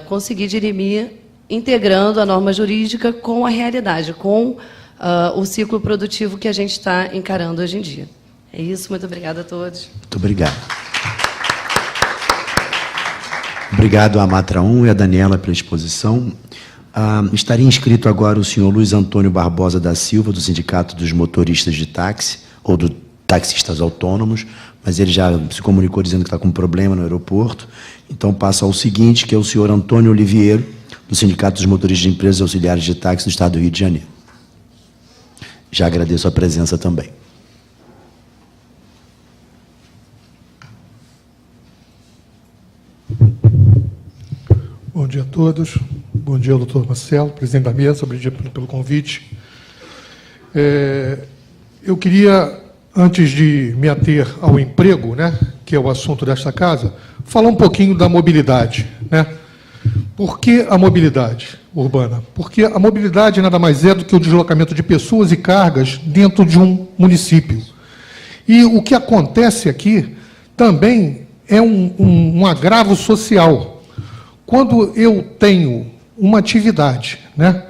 conseguir dirimir, integrando a norma jurídica com a realidade, com o ciclo produtivo que a gente está encarando hoje em dia. É isso, muito obrigada a todos. Muito obrigado. Obrigado à Matra 1 e à Daniela pela exposição. Estaria inscrito agora o senhor Luiz Antônio Barbosa da Silva, do Sindicato dos Motoristas de Táxi, ou do Taxistas Autônomos, mas ele já se comunicou dizendo que está com problema no aeroporto. Então, passo ao seguinte, que é o senhor Antônio Oliveira, do Sindicato dos Motoristas de Empresas Auxiliares de Táxi do Estado do Rio de Janeiro. Já agradeço a presença também. Bom dia a todos. Bom dia ao doutor Marcelo, presidente da mesa, obrigado pelo convite. Eu queria, antes de me ater ao emprego, né, que é o assunto desta casa, falar um pouquinho da mobilidade, né? Por que a mobilidade urbana? Porque a mobilidade nada mais é do que o deslocamento de pessoas e cargas dentro de um município. E o que acontece aqui também é um agravo social. Quando eu tenho uma atividade, né,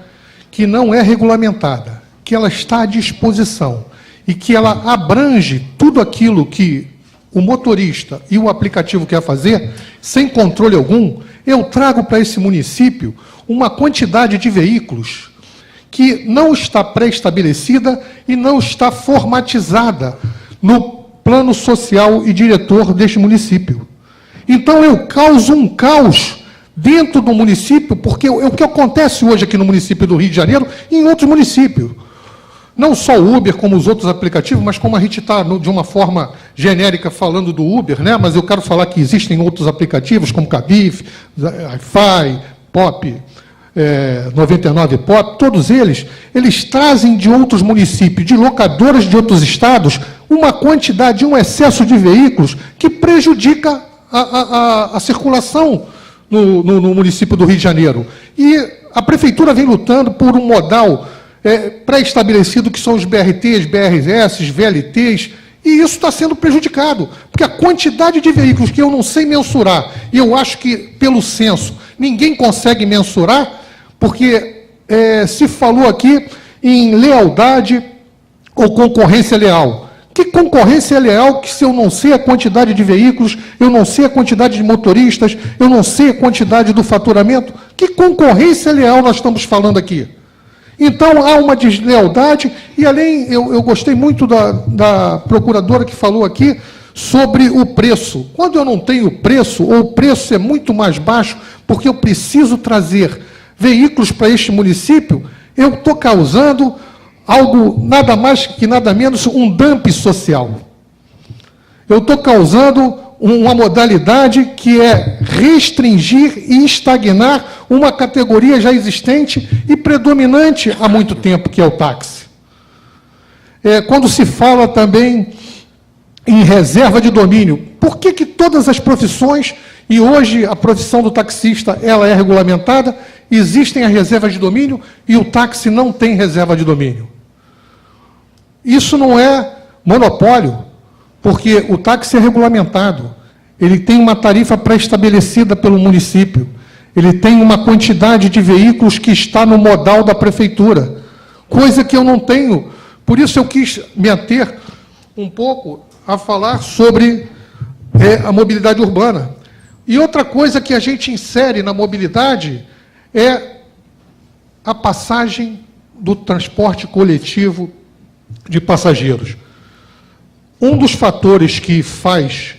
que não é regulamentada, que ela está à disposição e que ela abrange tudo aquilo que o motorista e o aplicativo quer fazer, sem controle algum, eu trago para esse município uma quantidade de veículos que não está pré-estabelecida e não está formatizada no plano social e diretor deste município. Então, eu causo um caos dentro do município, porque o que acontece hoje aqui no município do Rio de Janeiro e em outros municípios. Não só o Uber, como os outros aplicativos, mas como a gente está, de uma forma genérica, falando do Uber, né? Mas eu quero falar que existem outros aplicativos, como Cabif, iFi, Pop, 99 Pop, todos eles trazem de outros municípios, de locadoras de outros estados, uma quantidade, um excesso de veículos que prejudica a circulação no município do Rio de Janeiro. E a prefeitura vem lutando por um modal pré-estabelecido, que são os BRTs, BRS, VLTs, e isso está sendo prejudicado, porque a quantidade de veículos que eu não sei mensurar, e eu acho que, pelo censo, ninguém consegue mensurar, porque se falou aqui em lealdade ou concorrência leal. Que concorrência leal que, se eu não sei a quantidade de veículos, eu não sei a quantidade de motoristas, eu não sei a quantidade do faturamento? Que concorrência leal nós estamos falando aqui? Então, há uma deslealdade, e além, eu gostei muito da procuradora que falou aqui sobre o preço. Quando eu não tenho preço, ou o preço é muito mais baixo, porque eu preciso trazer veículos para este município, eu estou causando algo nada mais que nada menos um dumping social. Eu estou causando uma modalidade que é restringir e estagnar uma categoria já existente e predominante há muito tempo, que é o táxi. Quando se fala também em reserva de domínio, por que todas as profissões, e hoje a profissão do taxista ela é regulamentada, existem as reservas de domínio e o táxi não tem reserva de domínio? Isso não é monopólio, porque o táxi é regulamentado, ele tem uma tarifa pré-estabelecida pelo município, ele tem uma quantidade de veículos que está no modal da prefeitura, coisa que eu não tenho. Por isso eu quis me ater um pouco a falar sobre a mobilidade urbana. E outra coisa que a gente insere na mobilidade é a passagem do transporte coletivo de passageiros. Um dos fatores que faz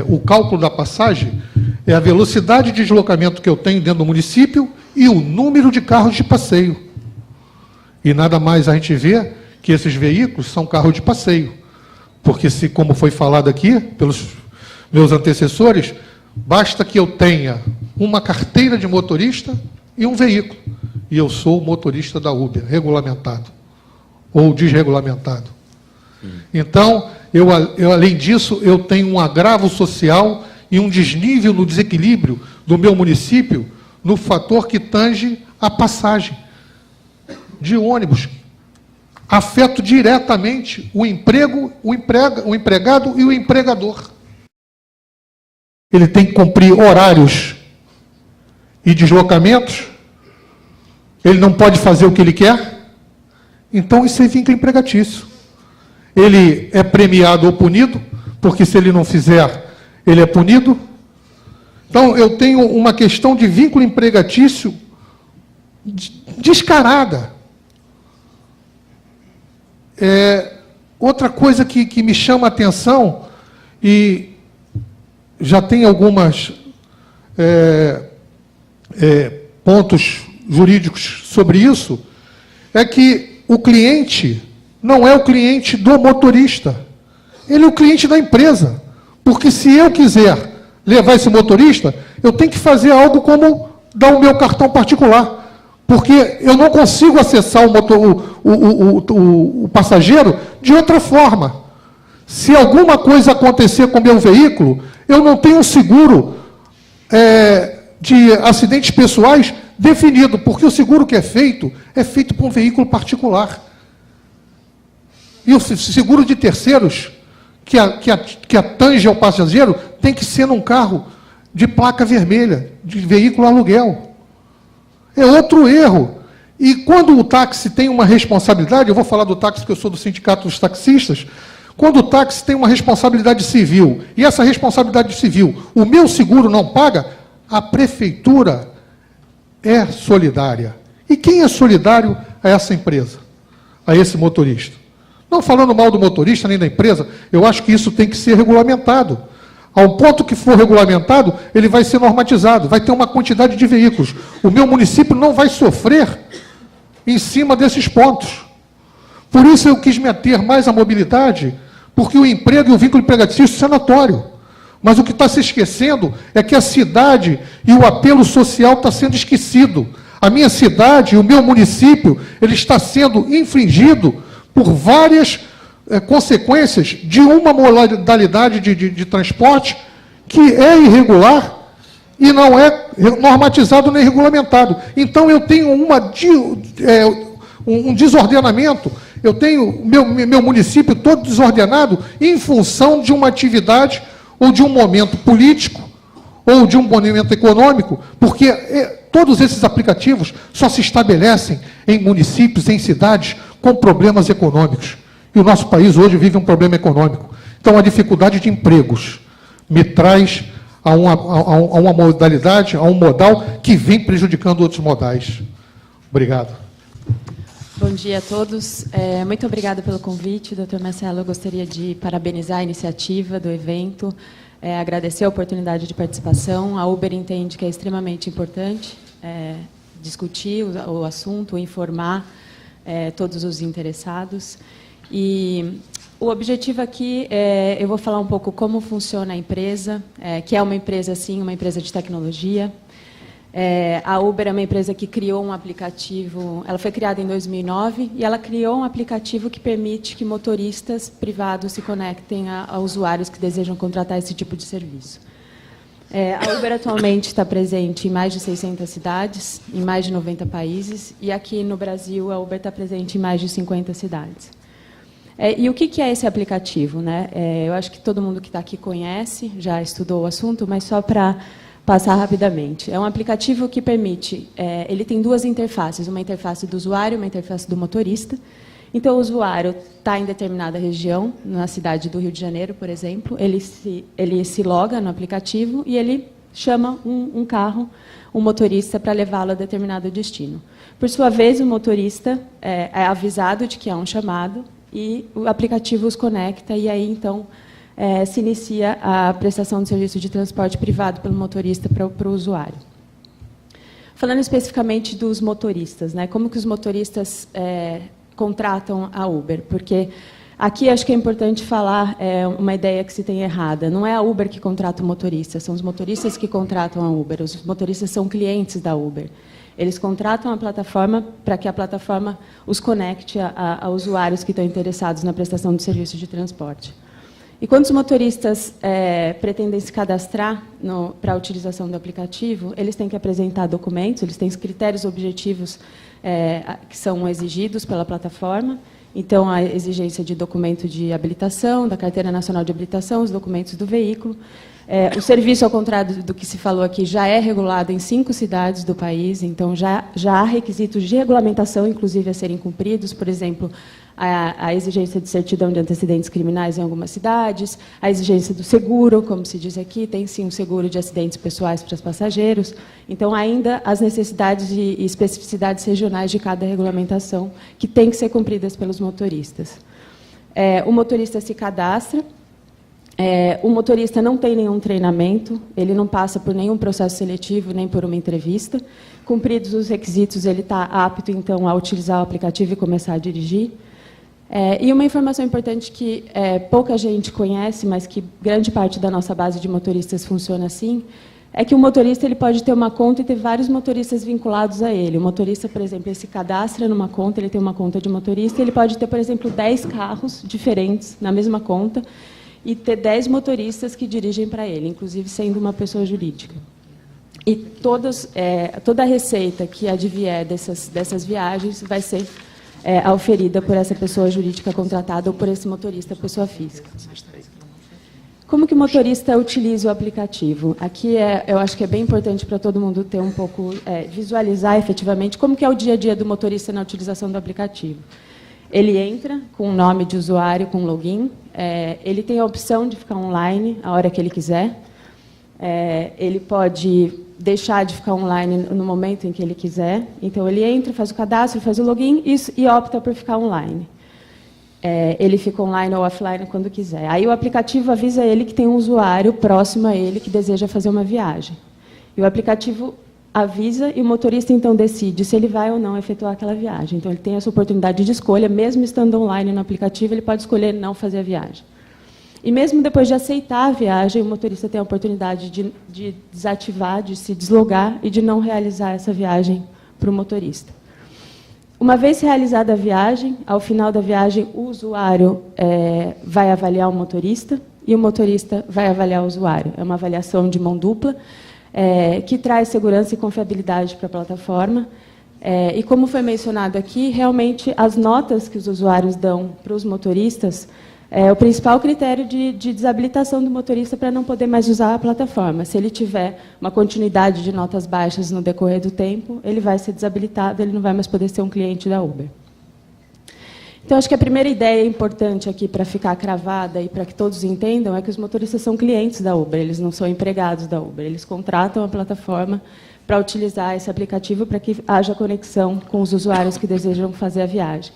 o cálculo da passagem é a velocidade de deslocamento que eu tenho dentro do município e o número de carros de passeio. E nada mais a gente vê que esses veículos são carros de passeio. Porque, como foi falado aqui pelos meus antecessores, basta que eu tenha uma carteira de motorista e um veículo. E eu sou motorista da Uber, regulamentado ou desregulamentado. Então, além disso, eu tenho um agravo social e um desnível no desequilíbrio do meu município no fator que tange a passagem de ônibus. Afeta diretamente o emprego, o empregado e o empregador. Ele tem que cumprir horários e deslocamentos, ele não pode fazer o que ele quer, então isso é vínculo empregatício. Ele é premiado ou punido, porque se ele não fizer, ele é punido. Então, eu tenho uma questão de vínculo empregatício descarada. Outra coisa que me chama a atenção, e já tem algumas pontos jurídicos sobre isso, é que o cliente não é o cliente do motorista, ele é o cliente da empresa. Porque se eu quiser levar esse motorista, eu tenho que fazer algo como dar o meu cartão particular, porque eu não consigo acessar o passageiro de outra forma. Se alguma coisa acontecer com o meu veículo, eu não tenho seguro de acidentes pessoais definido, porque o seguro que é feito para um veículo particular. E o seguro de terceiros, que atange ao passageiro, tem que ser num carro de placa vermelha, de veículo aluguel. É outro erro. E quando o táxi tem uma responsabilidade, eu vou falar do táxi porque eu sou do sindicato dos taxistas, quando o táxi tem uma responsabilidade civil, e essa responsabilidade civil, o meu seguro não paga, a prefeitura é solidária. E quem é solidário a essa empresa, a esse motorista? Não falando mal do motorista nem da empresa, eu acho que isso tem que ser regulamentado. Ao ponto que for regulamentado, ele vai ser normatizado, vai ter uma quantidade de veículos. O meu município não vai sofrer em cima desses pontos. Por isso eu quis me ater mais à mobilidade, porque o emprego e o vínculo empregatício é notório. Mas o que está se esquecendo é que a cidade e o apelo social está sendo esquecido. A minha cidade, o meu município, ele está sendo infringido por várias consequências de uma modalidade de transporte que é irregular e não é normatizado nem regulamentado. Então, eu tenho um desordenamento, eu tenho meu município todo desordenado em função de uma atividade ou de um momento político ou de um momento econômico, porque todos esses aplicativos só se estabelecem em municípios, em cidades com problemas econômicos. E o nosso país hoje vive um problema econômico. Então, a dificuldade de empregos me traz a uma modalidade, a um modal que vem prejudicando outros modais. Obrigado. Bom dia a todos. Muito obrigada pelo convite, doutor Marcelo. Eu gostaria de parabenizar a iniciativa do evento, agradecer a oportunidade de participação. A Uber entende que é extremamente importante discutir o assunto, informar todos os interessados. E o objetivo aqui eu vou falar um pouco como funciona a empresa, que é uma empresa, sim, uma empresa de tecnologia. A Uber é uma empresa que criou um aplicativo, ela foi criada em 2009, e ela criou um aplicativo que permite que motoristas privados se conectem a usuários que desejam contratar esse tipo de serviço. A Uber atualmente está presente em mais de 600 cidades, em mais de 90 países, e aqui no Brasil a Uber está presente em mais de 50 cidades. E o que é esse aplicativo, né? Eu acho que todo mundo que está aqui conhece, já estudou o assunto, mas só para passar rapidamente. É um aplicativo que permite, ele tem duas interfaces, uma interface do usuário e uma interface do motorista. Então, o usuário está em determinada região, na cidade do Rio de Janeiro, por exemplo, ele se loga no aplicativo e ele chama um carro, um motorista, para levá-lo a determinado destino. Por sua vez, o motorista é avisado de que há um chamado e o aplicativo os conecta, e aí, então, se inicia a prestação de serviço de transporte privado pelo motorista para o usuário. Falando especificamente dos motoristas, né, como que os motoristas contratam a Uber? Porque aqui acho que é importante falar uma ideia que se tem errada. Não é a Uber que contrata o motorista, são os motoristas que contratam a Uber. Os motoristas são clientes da Uber. Eles contratam a plataforma para que a plataforma os conecte a usuários que estão interessados na prestação de serviço de transporte. E quando os motoristas pretendem se cadastrar para a utilização do aplicativo, eles têm que apresentar documentos, eles têm os critérios objetivos que são exigidos pela plataforma. Então, a exigência de documento de habilitação, da Carteira Nacional de Habilitação, os documentos do veículo. O serviço, ao contrário do que se falou aqui, já é regulado em 5 cidades do país, então já há requisitos de regulamentação, inclusive, a serem cumpridos. Por exemplo, a exigência de certidão de antecedentes criminais em algumas cidades, a exigência do seguro, como se diz aqui, tem sim um seguro de acidentes pessoais para os passageiros. Então, ainda as necessidades e especificidades regionais de cada regulamentação que têm que ser cumpridas pelos motoristas. O motorista se cadastra. O motorista não tem nenhum treinamento, ele não passa por nenhum processo seletivo, nem por uma entrevista. Cumpridos os requisitos, ele está apto, então, a utilizar o aplicativo e começar a dirigir. E uma informação importante que pouca gente conhece, mas que grande parte da nossa base de motoristas funciona assim, é que o motorista ele pode ter uma conta e ter vários motoristas vinculados a ele. O motorista, por exemplo, ele se cadastra numa conta, ele tem uma conta de motorista, ele pode ter, por exemplo, 10 carros diferentes na mesma conta e ter 10 motoristas que dirigem para ele, inclusive sendo uma pessoa jurídica. E toda a receita que advier dessas viagens vai ser auferida por essa pessoa jurídica contratada ou por esse motorista, pessoa física. Como que o motorista utiliza o aplicativo? Aqui eu acho que é bem importante para todo mundo ter um pouco, visualizar efetivamente como que é o dia a dia do motorista na utilização do aplicativo. Ele entra com o nome de usuário, com login, ele tem a opção de ficar online a hora que ele quiser, ele pode deixar de ficar online no momento em que ele quiser. Então, ele entra, faz o cadastro, faz o login e opta por ficar online. Ele fica online ou offline quando quiser. Aí, o aplicativo avisa ele que tem um usuário próximo a ele que deseja fazer uma viagem. E o aplicativo avisa e o motorista, então, decide se ele vai ou não efetuar aquela viagem. Então, ele tem essa oportunidade de escolha, mesmo estando online no aplicativo, ele pode escolher não fazer a viagem. E mesmo depois de aceitar a viagem, o motorista tem a oportunidade de desativar, de se deslogar e de não realizar essa viagem para o motorista. Uma vez realizada a viagem, ao final da viagem, o usuário vai avaliar o motorista e o motorista vai avaliar o usuário. É uma avaliação de mão dupla, que traz segurança e confiabilidade para a plataforma. E como foi mencionado aqui, realmente as notas que os usuários dão para os motoristas o principal critério de desabilitação do motorista para não poder mais usar a plataforma. Se ele tiver uma continuidade de notas baixas no decorrer do tempo, ele vai ser desabilitado, ele não vai mais poder ser um cliente da Uber. Então, acho que a primeira ideia importante aqui para ficar cravada e para que todos entendam é que os motoristas são clientes da Uber, eles não são empregados da Uber, eles contratam a plataforma para utilizar esse aplicativo para que haja conexão com os usuários que desejam fazer a viagem.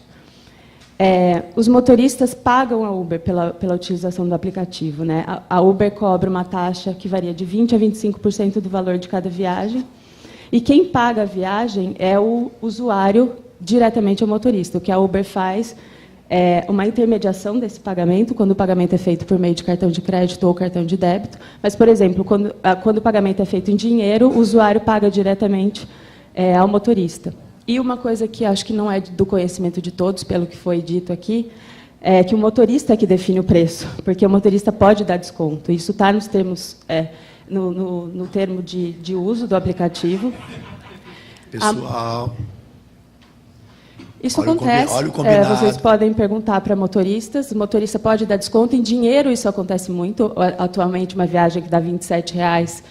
Os motoristas pagam a Uber pela utilização do aplicativo, né? A Uber cobra uma taxa que varia de 20% a 25% do valor de cada viagem. E quem paga a viagem é o usuário diretamente ao motorista. O que a Uber faz é uma intermediação desse pagamento, quando o pagamento é feito por meio de cartão de crédito ou cartão de débito. Mas, por exemplo, quando o pagamento é feito em dinheiro, o usuário paga diretamente ao motorista. E uma coisa que acho que não é do conhecimento de todos, pelo que foi dito aqui, é que o motorista é que define o preço, porque o motorista pode dar desconto. Isso está nos termos, no termo de uso do aplicativo. Pessoal, isso acontece. Olha o combinado. Vocês podem perguntar para motoristas. O motorista pode dar desconto em dinheiro, isso acontece muito. Atualmente, uma viagem que dá R$ 27,00,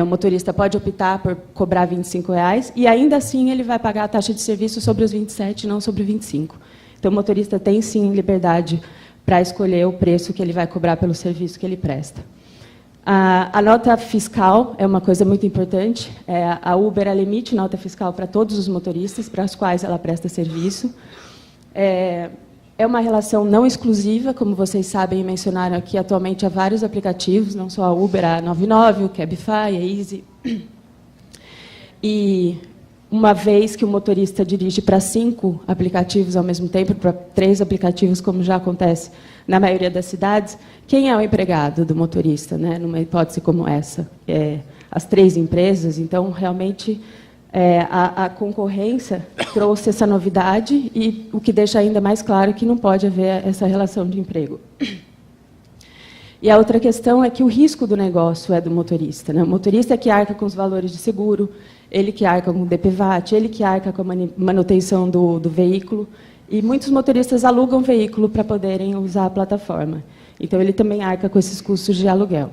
o motorista pode optar por cobrar R$ 25,00 e, ainda assim, ele vai pagar a taxa de serviço sobre os 27, não sobre 25. Então, o motorista tem, sim, liberdade para escolher o preço que ele vai cobrar pelo serviço que ele presta. A nota fiscal é uma coisa muito importante. A Uber emite nota fiscal para todos os motoristas para os quais ela presta serviço. É uma relação não exclusiva, como vocês sabem e mencionaram aqui, atualmente há vários aplicativos, não só a Uber, a 99, o Cabify, a Easy. E uma vez que o motorista dirige para 5 aplicativos ao mesmo tempo, para 3 aplicativos, como já acontece na maioria das cidades, quem é o empregado do motorista, né? Numa hipótese como essa? As 3 empresas. Então, realmente, a concorrência trouxe essa novidade, e o que deixa ainda mais claro que não pode haver essa relação de emprego. E a outra questão é que o risco do negócio é do motorista, né? O motorista é que arca com os valores de seguro, ele que arca com o DPVAT, ele que arca com a manutenção do veículo, e muitos motoristas alugam veículo para poderem usar a plataforma. Então, ele também arca com esses custos de aluguel.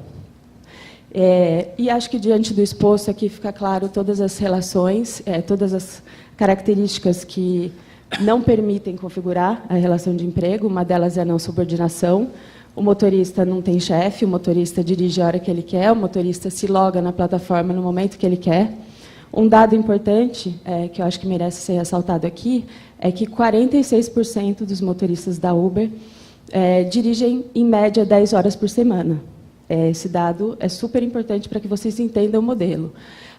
E acho que, diante do exposto aqui, fica claro todas as relações, todas as características que não permitem configurar a relação de emprego. Uma delas é a não subordinação. O motorista não tem chefe, o motorista dirige a hora que ele quer, o motorista se loga na plataforma no momento que ele quer. Um dado importante, que eu acho que merece ser ressaltado aqui, é que 46% dos motoristas da Uber dirigem, em média, 10 horas por semana. Esse dado é super importante para que vocês entendam o modelo.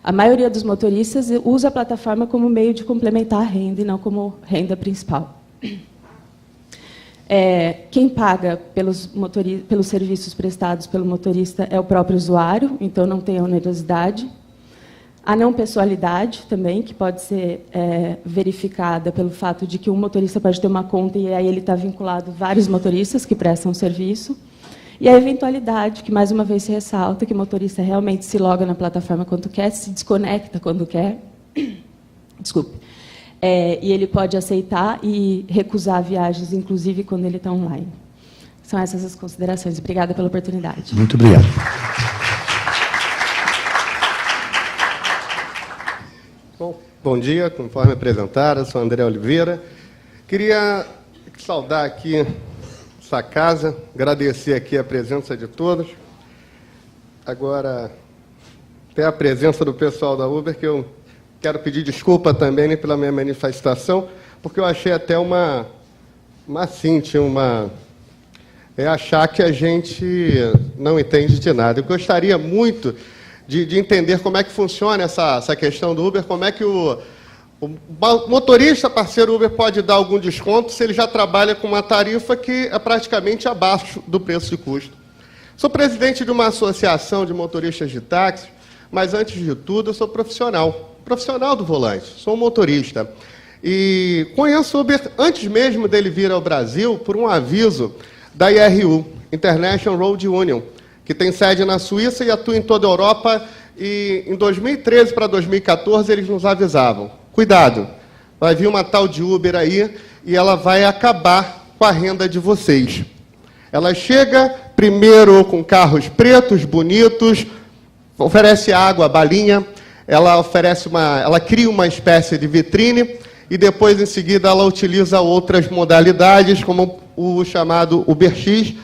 A maioria dos motoristas usa a plataforma como meio de complementar a renda e não como renda principal. Quem paga pelos serviços prestados pelo motorista é o próprio usuário, então não tem onerosidade. A não pessoalidade também, que pode ser verificada pelo fato de que um motorista pode ter uma conta e aí ele está vinculado a vários motoristas que prestam serviço. E a eventualidade, que mais uma vez se ressalta, que o motorista realmente se loga na plataforma quando quer, se desconecta quando quer. Desculpe. E ele pode aceitar e recusar viagens, inclusive quando ele está online. São essas as considerações. Obrigada pela oportunidade. Muito obrigado. Bom dia, conforme apresentada, sou André Oliveira. Queria saudar aqui essa casa, agradecer aqui a presença de todos. Agora, até a presença do pessoal da Uber, que eu quero pedir desculpa também pela minha manifestação, porque eu achei até uma achar que a gente não entende de nada. Eu gostaria muito de entender como é que funciona essa questão do Uber, como é que o motorista parceiro Uber pode dar algum desconto se ele já trabalha com uma tarifa que é praticamente abaixo do preço de custo. Sou presidente de uma associação de motoristas de táxi, mas, antes de tudo, eu sou profissional do volante, sou um motorista. E conheço o Uber antes mesmo dele vir ao Brasil por um aviso da IRU, International Road Union, que tem sede na Suíça e atua em toda a Europa, e em 2013 para 2014 eles nos avisavam: cuidado, vai vir uma tal de Uber aí e ela vai acabar com a renda de vocês. Ela chega primeiro com carros pretos, bonitos, oferece água, balinha, ela cria uma espécie de vitrine e depois, em seguida, ela utiliza outras modalidades, como o chamado UberX,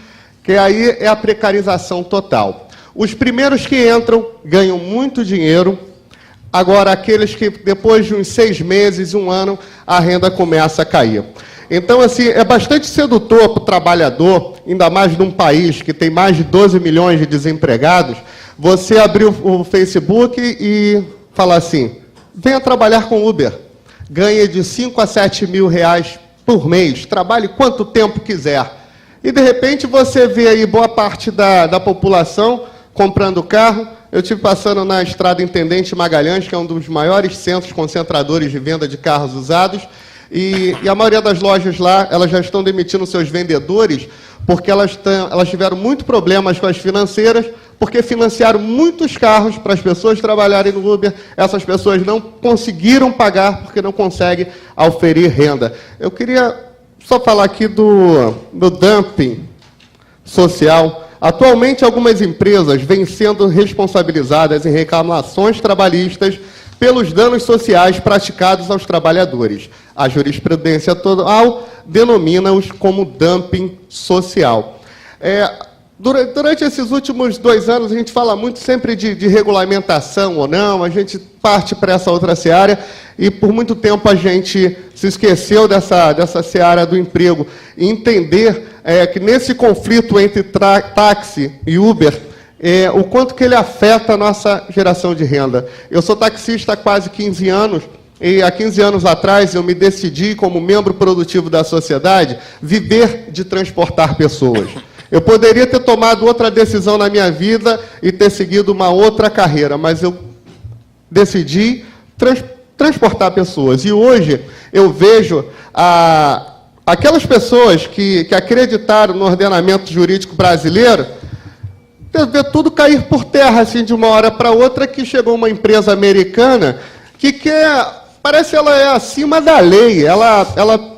que aí é a precarização total. Os primeiros que entram ganham muito dinheiro. Agora, aqueles que, depois de uns 6 meses, 1 ano, a renda começa a cair. Então, assim, é bastante sedutor para o trabalhador, ainda mais num país que tem mais de 12 milhões de desempregados, você abrir o Facebook e falar assim: venha trabalhar com Uber, ganha de 5 a 7 mil reais por mês, trabalhe quanto tempo quiser. E, de repente, você vê aí boa parte da população comprando carro. Eu estive passando na Estrada Intendente Magalhães, que é um dos maiores centros concentradores de venda de carros usados, e a maioria das lojas lá, elas já estão demitindo seus vendedores, porque elas tiveram muito problemas com as financeiras, porque financiaram muitos carros para as pessoas trabalharem no Uber. Essas pessoas não conseguiram pagar, porque não conseguem oferir renda. Eu queria só falar aqui do dumping social. Atualmente, algumas empresas vêm sendo responsabilizadas em reclamações trabalhistas pelos danos sociais praticados aos trabalhadores. A jurisprudência atual denomina-os como dumping social. Durante esses últimos 2 anos, a gente fala muito sempre de regulamentação ou não, a gente parte para essa outra seara, e por muito tempo a gente se esqueceu dessa seara do emprego. E entender que nesse conflito entre táxi e Uber, o quanto que ele afeta a nossa geração de renda. Eu sou taxista há quase 15 anos, e há 15 anos atrás eu me decidi, como membro produtivo da sociedade, viver de transportar pessoas. Eu poderia ter tomado outra decisão na minha vida e ter seguido uma outra carreira, mas eu decidi transportar pessoas. E hoje eu vejo aquelas pessoas que acreditaram no ordenamento jurídico brasileiro ver tudo cair por terra, assim, de uma hora para outra, que chegou uma empresa americana que parece que ela é acima da lei, ela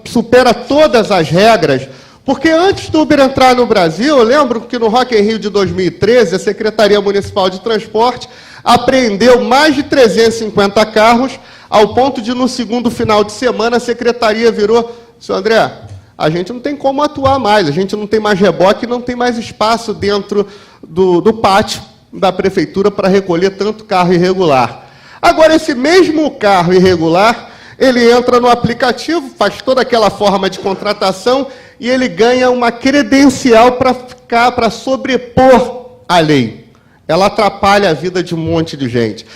supera todas as regras, porque antes do Uber entrar no Brasil, eu lembro que no Rock in Rio de 2013, a Secretaria Municipal de Transporte apreendeu mais de 350 carros, ao ponto de, no segundo final de semana, a Secretaria virou: senhor André, a gente não tem como atuar mais, a gente não tem mais reboque, não tem mais espaço dentro do pátio da Prefeitura para recolher tanto carro irregular. Agora, esse mesmo carro irregular, ele entra no aplicativo, faz toda aquela forma de contratação e ele ganha uma credencial para sobrepor a lei. Ela atrapalha a vida de um monte de gente.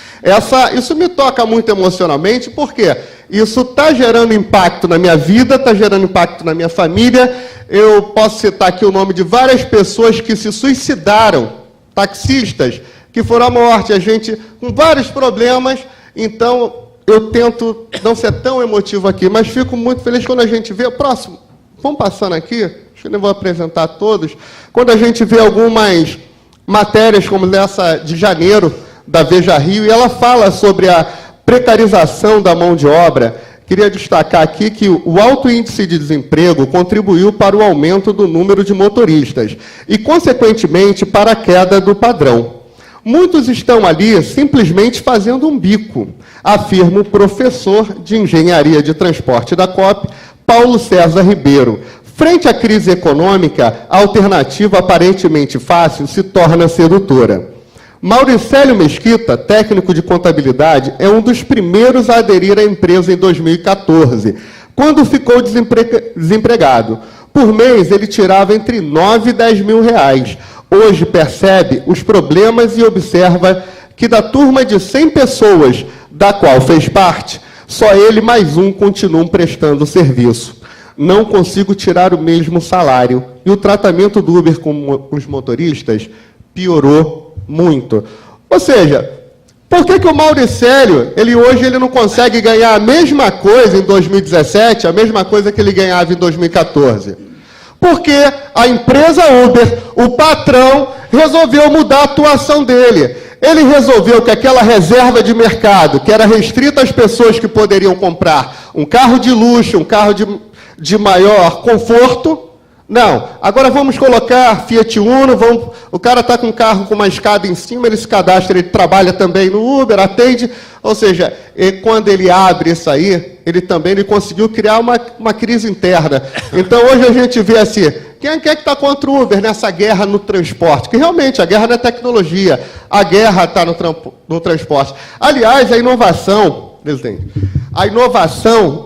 Isso me toca muito emocionalmente, porque isso está gerando impacto na minha vida, está gerando impacto na minha família. Eu posso citar aqui o nome de várias pessoas que se suicidaram, taxistas, que foram à morte, a gente com vários problemas. Então, eu tento não ser tão emotivo aqui, mas fico muito feliz quando a gente vê... Próximo, vamos passando aqui, acho que eu não vou apresentar todos. Quando a gente vê algumas matérias como essa de janeiro, da Veja Rio, e ela fala sobre a precarização da mão de obra. Queria destacar aqui que o alto índice de desemprego contribuiu para o aumento do número de motoristas e, consequentemente, para a queda do padrão. Muitos estão ali simplesmente fazendo um bico, afirma o professor de Engenharia de Transporte da COP, Paulo César Ribeiro. Frente à crise econômica, a alternativa aparentemente fácil se torna sedutora. Mauricélio Mesquita, técnico de contabilidade, é um dos primeiros a aderir à empresa em 2014, quando ficou desempregado. Por mês, ele tirava entre 9 e 10 mil reais. Hoje percebe os problemas e observa que da turma de 100 pessoas, da qual fez parte, só ele mais um continuam prestando serviço. Não consigo tirar o mesmo salário. E o tratamento do Uber com os motoristas piorou muito. Ou seja, por que o Mauricélio, hoje ele não consegue ganhar a mesma coisa em 2017, a mesma coisa que ele ganhava em 2014? Porque a empresa Uber, o patrão, resolveu mudar a atuação dele. Ele resolveu que aquela reserva de mercado, que era restrita às pessoas que poderiam comprar um carro de luxo, um carro de maior conforto, não. Agora vamos colocar Fiat Uno, o cara está com um carro com uma escada em cima, ele se cadastra, ele trabalha também no Uber, atende. Ou seja, quando ele abre isso aí, ele conseguiu criar uma crise interna. Então, hoje a gente vê assim, quem é que está contra o Uber nessa guerra no transporte? Que realmente, a guerra não é tecnologia, a guerra está no transporte. Aliás, a inovação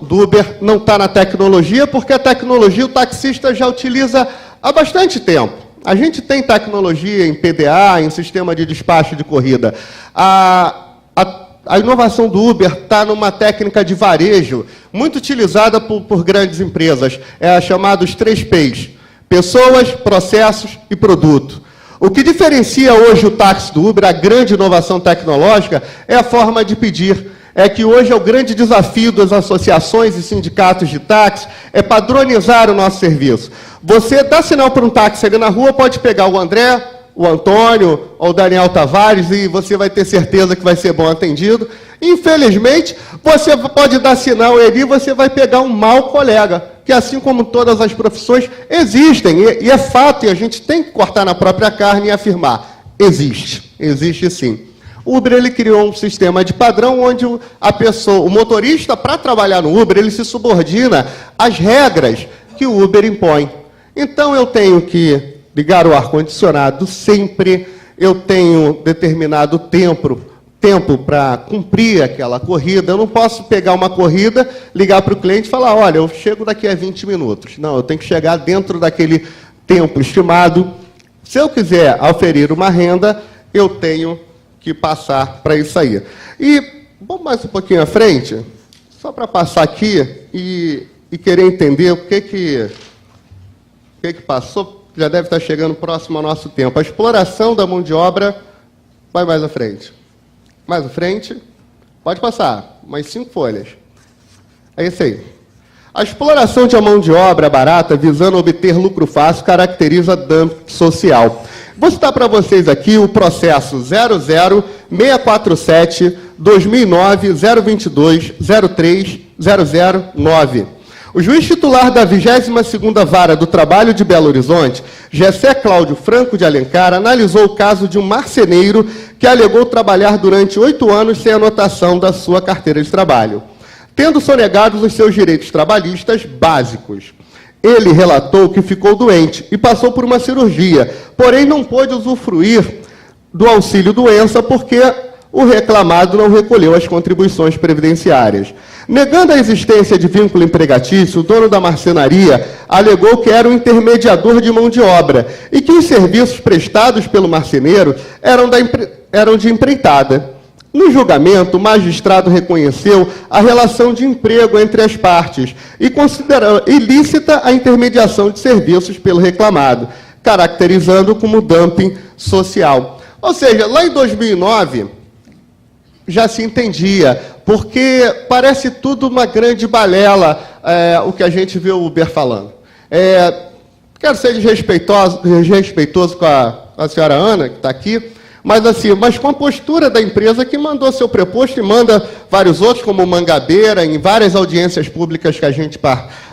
do Uber não está na tecnologia, porque a tecnologia o taxista já utiliza há bastante tempo. A gente tem tecnologia em PDA, em sistema de despacho de corrida. A inovação do Uber está numa técnica de varejo muito utilizada por grandes empresas, a chamada os 3 Ps: pessoas, processos e produto. O que diferencia hoje o táxi do Uber, a grande inovação tecnológica, é a forma de pedir. É que hoje é o grande desafio das associações e sindicatos de táxi, é padronizar o nosso serviço. Você dá sinal para um táxi ali na rua, pode pegar o André, o Antônio ou o Daniel Tavares e você vai ter certeza que vai ser bom atendido. Infelizmente, você pode dar sinal ali e você vai pegar um mau colega, que assim como todas as profissões, existem, e é fato, e a gente tem que cortar na própria carne e afirmar, existe sim. O Uber ele criou um sistema de padrão onde o motorista, para trabalhar no Uber, ele se subordina às regras que o Uber impõe. Então, eu tenho que ligar o ar-condicionado sempre, eu tenho determinado tempo para cumprir aquela corrida. Eu não posso pegar uma corrida, ligar para o cliente e falar, olha, eu chego daqui a 20 minutos. Não, eu tenho que chegar dentro daquele tempo estimado. Se eu quiser oferir uma renda, eu tenho que passar para isso aí. E vamos mais um pouquinho à frente, só para passar aqui e querer entender o que passou. Já deve estar chegando próximo ao nosso tempo. A exploração da mão de obra, vai mais à frente. Mais à frente, pode passar, mais 5 folhas. É isso aí. A exploração de mão de obra barata, visando obter lucro fácil, caracteriza dumping social. Vou citar para vocês aqui o processo 00-647-2009-022-03-009. O juiz titular da 22ª Vara do Trabalho de Belo Horizonte, Gessé Cláudio Franco de Alencar, analisou o caso de um marceneiro que alegou trabalhar durante 8 anos sem anotação da sua carteira de trabalho, tendo sonegados os seus direitos trabalhistas básicos. Ele relatou que ficou doente e passou por uma cirurgia, porém não pôde usufruir do auxílio-doença porque o reclamado não recolheu as contribuições previdenciárias. Negando a existência de vínculo empregatício, o dono da marcenaria alegou que era um intermediador de mão de obra e que os serviços prestados pelo marceneiro eram de empreitada. No julgamento, o magistrado reconheceu a relação de emprego entre as partes e considerou ilícita a intermediação de serviços pelo reclamado, caracterizando como dumping social. Ou seja, lá em 2009, já se entendia, porque parece tudo uma grande balela o que a gente vê o Uber falando. Quero ser desrespeitoso com a senhora Ana, que está aqui, mas com a postura da empresa que mandou seu preposto e manda vários outros, como Mangabeira, em várias audiências públicas que a gente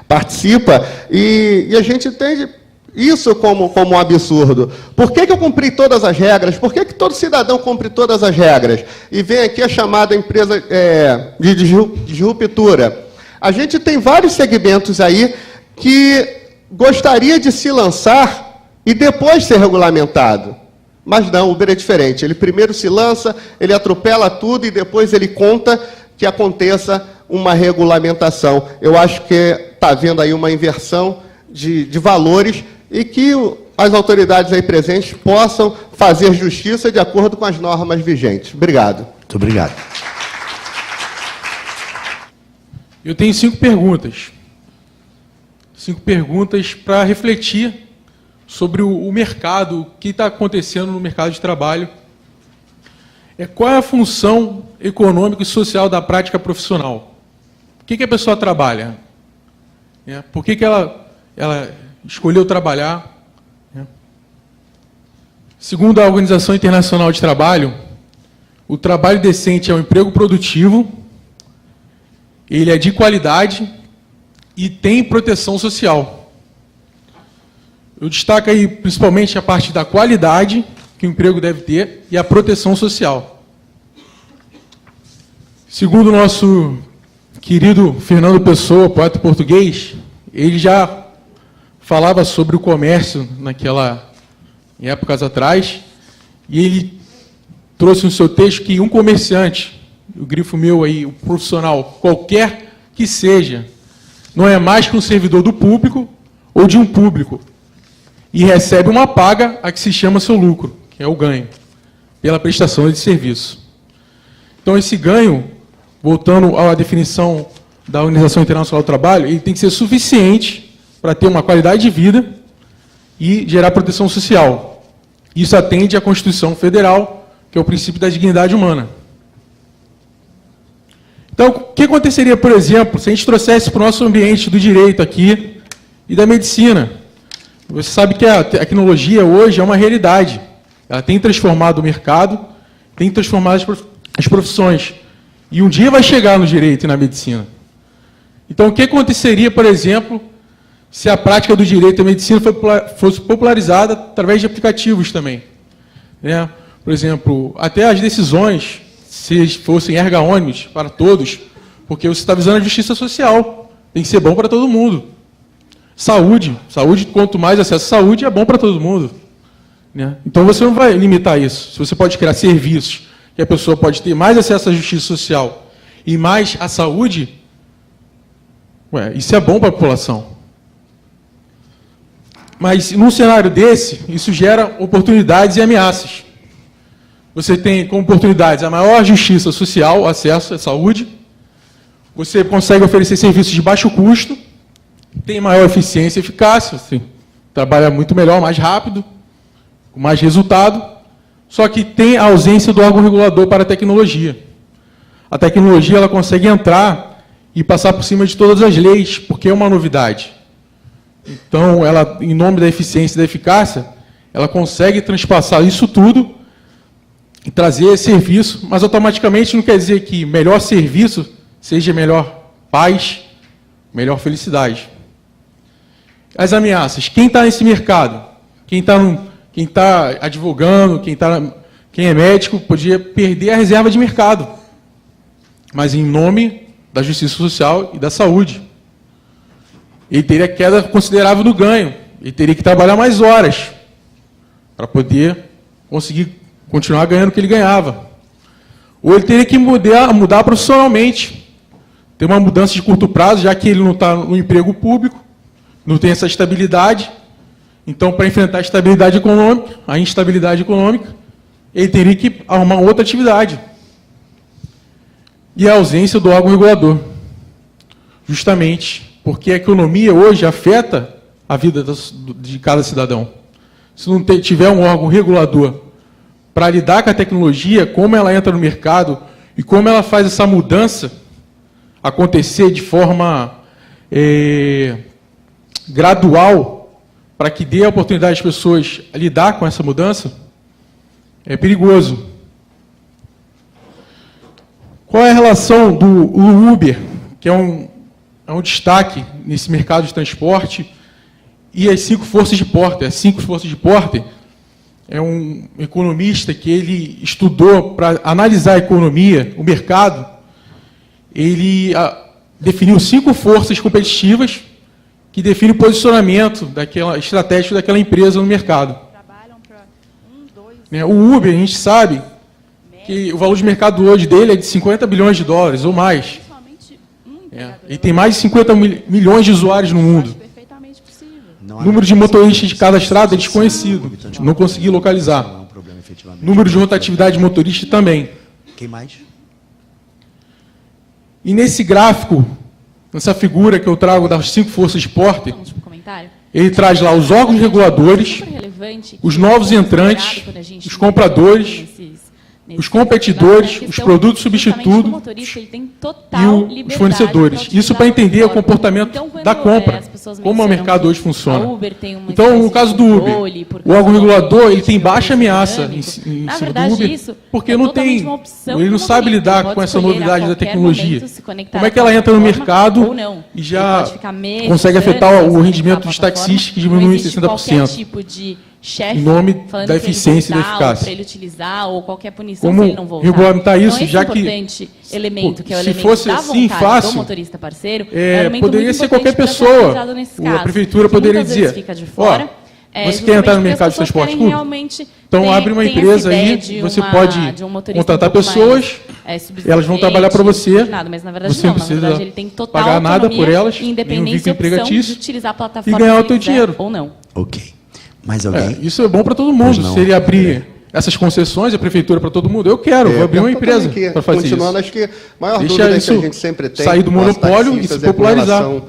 participa, e a gente entende isso como um absurdo. Por que eu cumpri todas as regras? Por que todo cidadão cumpre todas as regras? E vem aqui a chamada empresa de disruptura. A gente tem vários segmentos aí que gostaria de se lançar e depois ser regulamentado. Mas não, o Uber é diferente. Ele primeiro se lança, ele atropela tudo e depois ele conta que aconteça uma regulamentação. Eu acho que está havendo aí uma inversão de valores e que as autoridades aí presentes possam fazer justiça de acordo com as normas vigentes. Obrigado. Muito obrigado. Eu tenho 5 perguntas. 5 perguntas para refletir sobre o mercado, o que está acontecendo no mercado de trabalho. Qual é a função econômica e social da prática profissional? Por que a pessoa trabalha? Por que ela escolheu trabalhar? Segundo a Organização Internacional de Trabalho, o trabalho decente é um emprego produtivo, ele é de qualidade e tem proteção social. Eu destaco aí principalmente a parte da qualidade que o emprego deve ter e a proteção social. Segundo o nosso querido Fernando Pessoa, poeta português, ele já falava sobre o comércio em épocas atrás, e ele trouxe no seu texto que um comerciante, o grifo meu aí, o profissional, qualquer que seja, não é mais que um servidor do público ou de um público, e recebe uma paga a que se chama seu lucro, que é o ganho, pela prestação de serviço. Então, esse ganho, voltando à definição da Organização Internacional do Trabalho, ele tem que ser suficiente para ter uma qualidade de vida e gerar proteção social. Isso atende à Constituição Federal, que é o princípio da dignidade humana. Então, o que aconteceria, por exemplo, se a gente trouxesse para o nosso ambiente do direito aqui e da medicina? Você sabe que a tecnologia hoje é uma realidade. Ela tem transformado o mercado, tem transformado as profissões. E um dia vai chegar no direito e na medicina. Então, o que aconteceria, por exemplo, se a prática do direito e da medicina fosse popularizada através de aplicativos também? Por exemplo, até as decisões, se fossem erga omnes para todos, porque você está visando a justiça social. Tem que ser bom para todo mundo. Saúde, quanto mais acesso à saúde, é bom para todo mundo. Então, você não vai limitar isso. Se você pode criar serviços que a pessoa pode ter mais acesso à justiça social e mais à saúde, isso é bom para a população. Mas, num cenário desse, isso gera oportunidades e ameaças. Você tem como oportunidades a maior justiça social, acesso à saúde, você consegue oferecer serviços de baixo custo, tem maior eficiência e eficácia, assim, trabalha muito melhor, mais rápido, com mais resultado, só que tem a ausência do órgão regulador para a tecnologia. A tecnologia ela consegue entrar e passar por cima de todas as leis, porque é uma novidade. Então, ela, em nome da eficiência e da eficácia, ela consegue transpassar isso tudo e trazer esse serviço, mas automaticamente não quer dizer que melhor serviço seja melhor paz, melhor felicidade. As ameaças. Quem está nesse mercado? Quem está advogando, quem é médico, podia perder a reserva de mercado, mas em nome da justiça social e da saúde. Ele teria queda considerável do ganho, ele teria que trabalhar mais horas para poder conseguir continuar ganhando o que ele ganhava. Ou ele teria que mudar profissionalmente, ter uma mudança de curto prazo, já que ele não está no emprego público, não tem essa estabilidade. Então, para enfrentar a instabilidade econômica, ele teria que arrumar outra atividade. E a ausência do órgão regulador. Justamente porque a economia hoje afeta a vida de cada cidadão. Se não tiver um órgão regulador para lidar com a tecnologia, como ela entra no mercado e como ela faz essa mudança acontecer de forma gradual, para que dê a oportunidade às pessoas a lidar com essa mudança, é perigoso. Qual é a relação do Uber, que é um destaque nesse mercado de transporte, e as 5 forças de Porter? As 5 forças de Porter é um economista que ele estudou para analisar a economia, o mercado. Ele definiu 5 forças competitivas que definem o posicionamento estratégico daquela empresa no mercado. O Uber, a gente sabe que o valor de mercado hoje dele é de 50 bilhões de dólares ou mais. Ele tem mais de 50 milhões de usuários no mundo. O número de motoristas de cadastrado é desconhecido, não consegui localizar. Número de rotatividade de motorista também. Quem mais? E nesse gráfico, nessa figura que eu trago das 5 forças de Porter, ele traz lá os órgãos reguladores, os novos entrantes, os compradores, os competidores, os produtos substitutos e os fornecedores. Isso para entender o comportamento da compra, como o mercado hoje funciona. Então, no caso do Uber, o órgão regulador ele tem baixa ameaça em cima do Uber, porque ele não sabe lidar com essa novidade da tecnologia. Como é que ela entra no mercado e já consegue afetar o rendimento dos taxistas, que diminui em 60%? Em nome da eficiência e da eficácia. Para ele utilizar ou qualquer punição Como se ele não voltar. regulamentar isso, então, já que elemento, que é o se elemento fosse da assim vontade fácil, do motorista parceiro, é um elemento poderia muito ser importante qualquer para ser pessoa. analisado nesse caso, A prefeitura que poderia muitas vezes dizer, fica de fora, você quer entrar no mercado de transporte público? Então abre uma empresa aí, você pode contratar pessoas, elas vão trabalhar para você, mas na verdade você não precisa ele tem total pagar nada por elas, e nenhum vínculo opção de empregatício, utilizar a e plataforma ganhar o que teu ele quiser dinheiro. ou não. Ok. Mais alguém? Isso é bom para todo mundo. Se ele abrir essas concessões, a prefeitura para todo mundo, eu quero, vou abrir uma empresa para fazer continuando, isso. acho que a maior Deixa dúvida isso que a gente sempre tem sair do com os monopólio e taxistas se é com popularizar. relação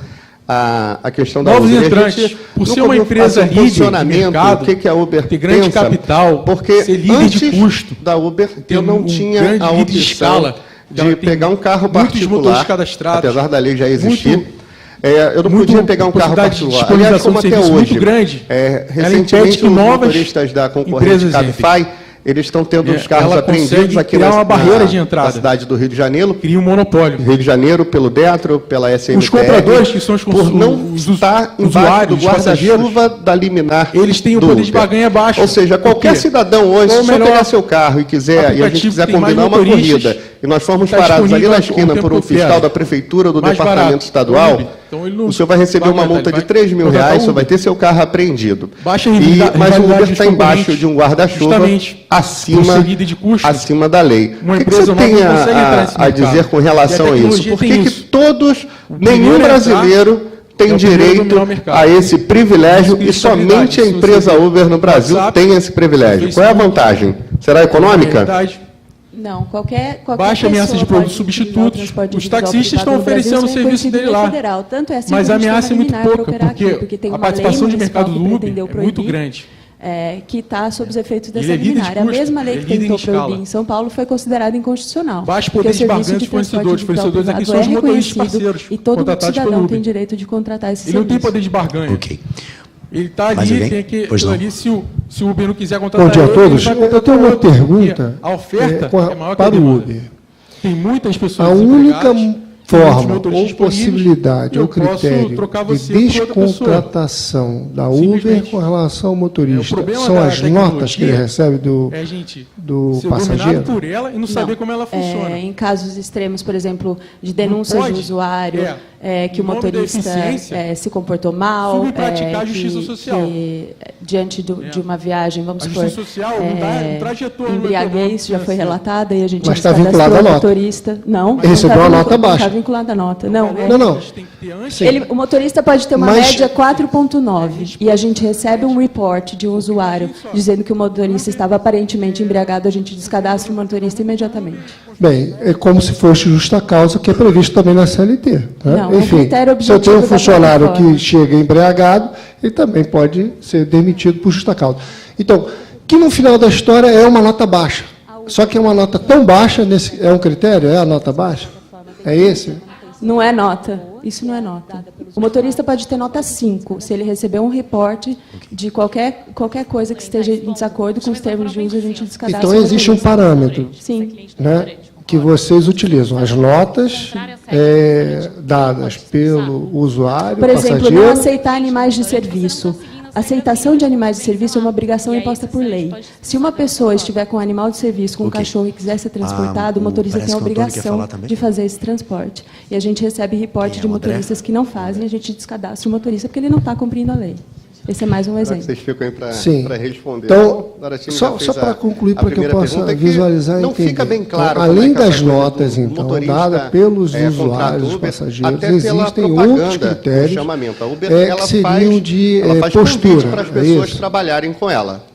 à questão da Novos Uber. entrantes, por ser uma empresa líder de mercado, o que a Uber ter grande pensa, capital, porque ser líder antes de custo, da Uber ter eu não um tinha grande a líder de opção escala, de ela tem pegar um carro muitos motores particular, cadastrados, apesar da lei já existir. muito- Eu não podia pegar um carro possibilidade de particular. Aliás, disponibilização como de até serviço hoje, muito grande. Ela recentemente, impede que os novas motoristas da concorrente empresas Cabify, eles estão tendo os carros ela apreendidos consegue aqui criar na, uma barreira na- de entrada. na cidade do Rio de Janeiro. Cria um monopólio. Rio de Janeiro, pelo Detro, pela SMPR. Os compradores, que são os por não os estar embaixo do usuários, os guarda-chuva da liminar eles têm o do poder de Uber. barganha baixo. Ou seja, Por qualquer quê? cidadão hoje, Qual o se eu melhor pegar seu carro e a gente aplicativo quiser que tem mais combinar uma motoristas, corrida, e nós formos tá parados ali na disponível esquina ao por tempo um que eu fiscal quero. da prefeitura do Mais departamento barato. estadual, Então, ele não o senhor vai receber vai uma aguentar, multa ele de vai R$3 mil, contratar o senhor Uber. vai ter seu carro apreendido. Baixa Mas o rivalidade Uber dos está embaixo concorrentes, de um guarda-chuva justamente acima, por ser líder de custo. acima da lei. Uma O que empresa você nova tem não consegue entrar nesse a mercado. dizer com relação E a a isso? tecnologia Por tem que isso. todos, primeiro nenhum a entrar brasileiro tem é o primeiro a direito dominar o mercado. a esse privilégio Isso, e estabilidade. somente a Se empresa você- Uber no Brasil WhatsApp, tem esse privilégio? Qual é a Facebook, vantagem? Será econômica? Verdade. Não, qualquer Baixa ameaça pessoa de produtos pode utilizar o substitutos. transporte Os individual taxistas privado estão no Brasil oferecendo o sem serviço dele reconhecimento lá. federal. Tanto é assim Mas que a gente ameaça é tem uma muito liminar para pouca, operar aqui, porque tem a uma participação lei de mercado municipal do que Uber pretendeu é muito proibir, grande. que está sob os efeitos dessa Ele é líder de liminar. A custo, mesma lei ele é que líder tentou em escala. proibir em São Paulo foi considerada inconstitucional. Baixo porque poder o de serviço barganha de dos fornecedores. transporte Os fornecedores aqui privado são os é motoristas reconhecido parceiros, e todo contratados pelo cidadão tem Uber. direito de contratar esse Ele não tem serviço. poder de barganha. Ok. Ele está Mais ali, alguém? tem que. Pois não. Ali, se Se o Uber não quiser contratar Bom dia a ele, todos. ele vai Eu tenho uma contratar outro, pergunta porque a oferta é maior que a para o demanda. Uber. Tem muitas pessoas A única desempregadas, forma muitos ou disponíveis, possibilidade eu ou critério posso trocar de você por outra pessoa. descontratação da Uber Simplesmente. com relação ao O motorista problema são da as notas que ele tecnologia recebe do é a gente do ser passageiro? dominado por ela e não saber como ela funciona. Em casos extremos, por exemplo, de denúncias pode, do usuário, que o em nome da motorista eficiência, se comportou mal, subpraticar a justiça social. diante de uma viagem, vamos A supor, justiça social não traz retorno embriaguez já foi relatada e a gente Mas está vinculado à descadastrou o nota. motorista. Não, Ele recebeu uma nota baixa. Não está vinculado à nota. Não, Não. Sim. o motorista pode ter uma Mas- média 4,9 e a gente recebe um report de um usuário dizendo que o motorista estava aparentemente embriagado, a gente descadastra o motorista imediatamente. Bem, é como se fosse justa causa, que é previsto também na CLT. Né? Não, é um Enfim, critério se eu tenho um objetivo da funcionário plataforma. que chega embriagado, ele também pode ser demitido por justa causa. Então, que no final da história é uma nota baixa. Só que é uma nota tão baixa, é um critério? É a nota baixa? É esse? Não é nota. Isso não é nota. O motorista pode ter nota 5 se ele receber um reporte de qualquer coisa que esteja em desacordo com os termos de uso, a gente descadastra. Então, o existe um motorista. parâmetro, Sim. né, que vocês utilizam. As notas dadas pelo usuário, Por exemplo, passageiro. não aceitar animais de serviço. Aceitação de animais de serviço é uma obrigação imposta por lei. Se uma pessoa estiver com um animal de serviço, com um cachorro e quiser ser transportado, o motorista tem a obrigação de fazer esse transporte. E a gente recebe reporte de motoristas que não fazem, a gente descadastra o motorista porque ele não está cumprindo a lei. Esse é mais um exemplo. Vocês ficam aí Sim. para responder. Então, Dorothy já só fez para concluir, para que eu primeira possa pergunta, que visualizar e não entender. fica bem claro Então, como além é que essa das coisa notas, do então, motorista, dadas pelos contrata usuários, Uber, passageiros, até pela existem propaganda outros do critérios chamamento. A Uber, que ela seriam de ela faz postura. convite para as é pessoas isso? trabalharem com ela.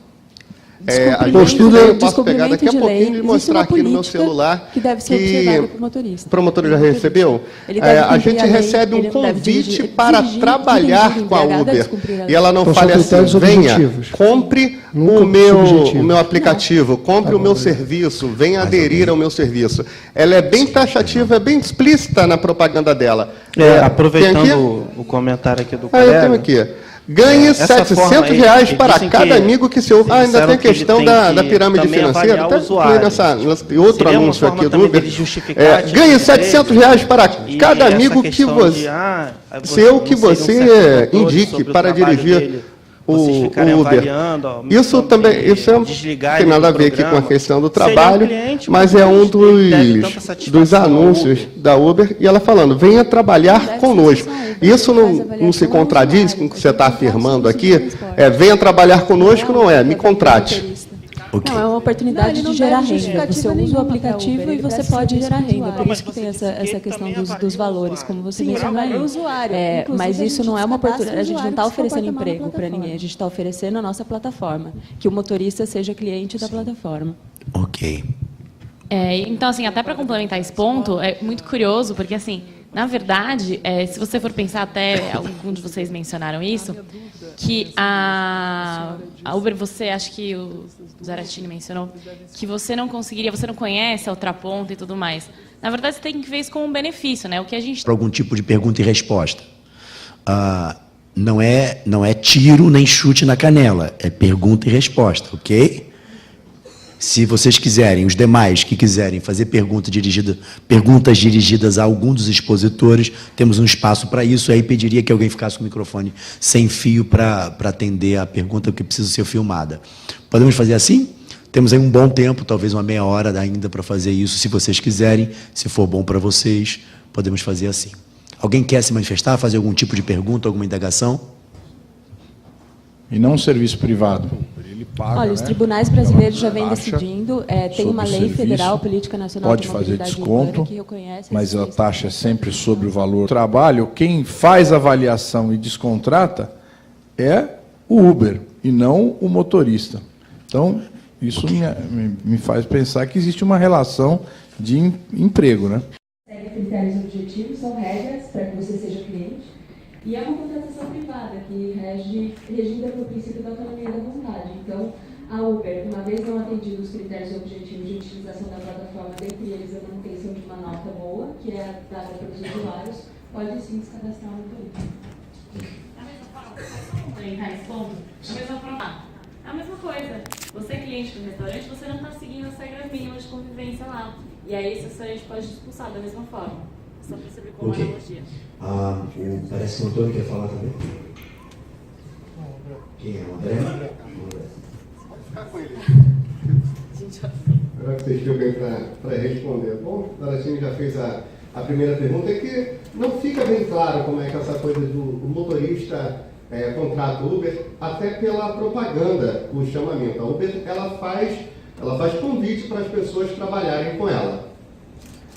Postura- eu posso pegar daqui a de lei. pouquinho e Existe mostrar uma aqui no meu política celular que deve ser observada pelo motorista. o promotor já recebeu. Ele deve A cumprir gente a lei, recebe um ele não deve convite dirigir para embriagado, trabalhar com a embriagado, Uber. descumprir a lei. E ela não Então, são fala assim, critérios venha, objetivos. compre Nunca o meu subjetivos. aplicativo, compre o meu serviço, venha aderir ao meu serviço. Ela é bem taxativa, é bem explícita na propaganda dela. Tem aqui? Aproveitando o comentário aqui do Eu colega. tenho aqui. Ganhe Essa R$700 forma aí, eles para dizem cada que- amigo que se ouve. eles Ainda tem disseram a que ele questão tem da que pirâmide também financeira. avaliar Até o usuário. nesse outro Seria uma anúncio forma aqui do também Uber. deles justificar, tipo, Ganhe dizer, R$700 para e cada essa amigo que questão você, de, que não seria um certo controle indique sobre o para trabalho dirigir dele, o vocês ficarem Uber. avaliando, ó, Isso também isso desligar tem ele nada a do ver aqui com a programa. questão do Seria um trabalho, cliente, mas mas é um ele deve tanta dos satisfação ao anúncios da Uber, e ela falando, venha trabalhar conosco. Isso não se contradiz com o que você está afirmando aqui? Venha trabalhar conosco, não é, me contrate. Não, é uma oportunidade de gerar renda. Você usa o aplicativo e você pode gerar renda. Por isso que tem essa questão dos valores, como você mencionou aí. Mas isso não é uma oportunidade. A gente não está oferecendo emprego para ninguém. A gente está oferecendo a nossa plataforma. Que o motorista seja cliente da plataforma. Ok. Então, assim, até para complementar esse ponto, é muito curioso, porque, assim, na verdade, se você for pensar, até algum de vocês mencionaram isso, que a Uber, você, acho que o Zaratini mencionou, que você não conseguiria, você não conhece a outra ponta e tudo mais. Na verdade, você tem que ver isso como um benefício, né? O que a gente... Para algum tipo de pergunta e resposta. Não é tiro nem chute na canela, é pergunta e resposta, ok? Se vocês quiserem, os demais que quiserem fazer perguntas dirigidas a algum dos expositores, temos um espaço para isso. Aí pediria que alguém ficasse com o microfone sem fio para atender a pergunta que precisa ser filmada. Podemos fazer assim? Temos aí um bom tempo, talvez uma meia hora ainda para fazer isso, se vocês quiserem. Se for bom para vocês, podemos fazer assim. Alguém quer se manifestar, fazer algum tipo de pergunta, alguma indagação? E não um serviço privado. Ele paga, Olha, os né? tribunais brasileiros já Ela vêm taxa decidindo, tem sobre uma o lei serviço, federal, Política Nacional pode de fazer Mobilidade desconto, Urbana, que reconhece mas a esse taxa é sempre sobre o valor do trabalho. Quem faz a avaliação e descontrata é o Uber e não o motorista. Então, isso me faz pensar que existe uma relação de emprego, né? Segue critérios objetivos, são regras para que você seja cliente. E é uma contratação privada, que regida pelo princípio da autonomia da vontade. Então, a Uber, uma vez não atendido os critérios objetivos de utilização da plataforma, dentre eles a manutenção de uma nota boa, que é dada pelos usuários, pode sim descadastrar o motorista. Da mesma forma, É a mesma coisa. Você é cliente do restaurante, você não está seguindo as regras mínimas de convivência lá. E aí esse restaurante pode te expulsar da mesma forma. Só para você ver como Ok. analogia. Parece que o Antônio quer falar também. Quem é o André? Pode ficar com ele. Agora que vocês viram bem para responder. Bom, a Doracine já fez a primeira pergunta, é que não fica bem claro como é que essa coisa do motorista contrata o Uber, até pela propaganda, o chamamento. A Uber, ela faz convite para as pessoas trabalharem com ela.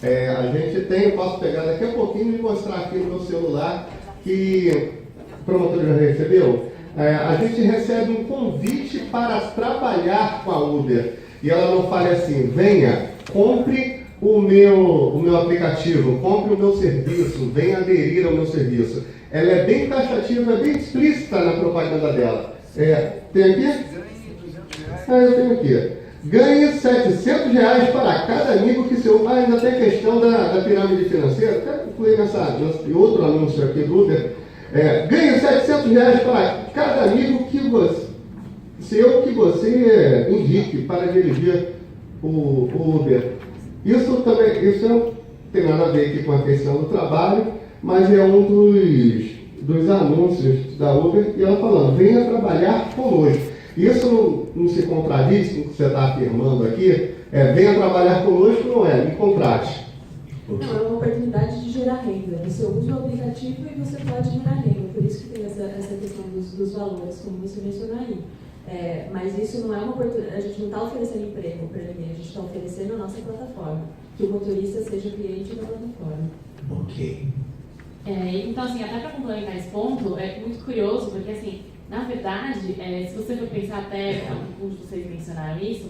A gente tem, eu posso pegar daqui a pouquinho e mostrar aqui no meu celular, que o promotor já recebeu. A gente recebe um convite para trabalhar com a Uber. E ela não fala assim, venha, compre o meu aplicativo, compre o meu serviço, venha aderir ao meu serviço. Ela é bem taxativa, é bem explícita na propaganda dela. Tem aqui? Eu tenho aqui. Ganhe R$700 para cada amigo que seu... ainda tem a questão da pirâmide financeira. Quero incluir nesse outro anúncio aqui do Uber. Ganhe R$700 para cada amigo que você indique para dirigir o Uber. Isso não tem nada a ver aqui com a questão do trabalho, mas é um dos anúncios da Uber, e ela falando, venha trabalhar conosco. Isso não se contradiz com o que você está afirmando aqui? Venha trabalhar conosco, não é? Me contrate. Não, é uma oportunidade de gerar renda. Você usa o aplicativo e você pode gerar renda. Por isso que tem essa questão dos valores, como você mencionou aí. Mas isso não é uma oportunidade. A gente não está oferecendo emprego para ninguém. A gente está oferecendo a nossa plataforma. Que o motorista seja cliente da plataforma. Ok. Então, assim, até para complementar esse ponto, é muito curioso, porque, assim, na verdade, se você for pensar até, alguns de vocês mencionaram isso,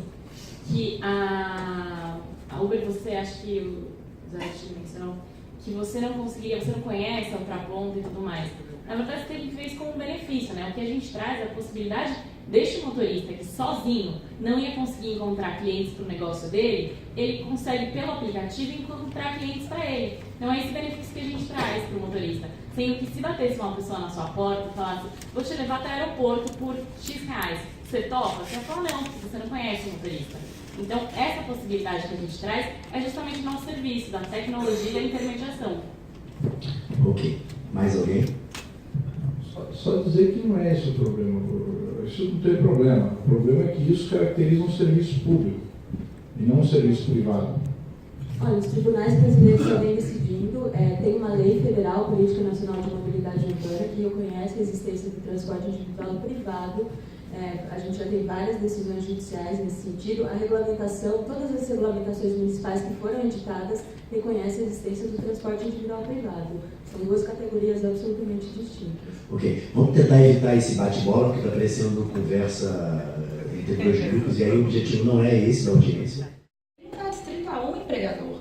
que a Uber, você acha que o Zé mencionou, que você não conseguiria, você não conhece a outra ponta e tudo mais. Na verdade, você tem que ver isso como um benefício, né? O que a gente traz é a possibilidade deste motorista que sozinho não ia conseguir encontrar clientes para o negócio dele, ele consegue pelo aplicativo encontrar clientes para ele. Então é esse benefício que a gente traz para o motorista. Sendo que se batesse uma pessoa na sua porta e falasse, vou te levar até o aeroporto por X reais, você topa? Você vai falar não, porque você não conhece o motorista. Então essa possibilidade que a gente traz é justamente o nosso serviço, da tecnologia e da intermediação. Ok. Mais alguém? Só dizer que não é esse o problema. Isso não tem problema. O problema é que isso caracteriza um serviço público e não um serviço privado. Olha, os tribunais brasileiros já vêm decidindo, tem uma lei federal, Política Nacional de Mobilidade Urbana, que reconhece a existência do transporte individual privado. A gente já tem várias decisões judiciais nesse sentido. A regulamentação, todas as regulamentações municipais que foram editadas reconhecem a existência do transporte individual privado. São duas categorias absolutamente distintas. Ok. Vamos tentar evitar esse bate-bola, porque está parecendo conversa entre dois grupos, e aí o objetivo não é esse da audiência. Está restrito a um empregador.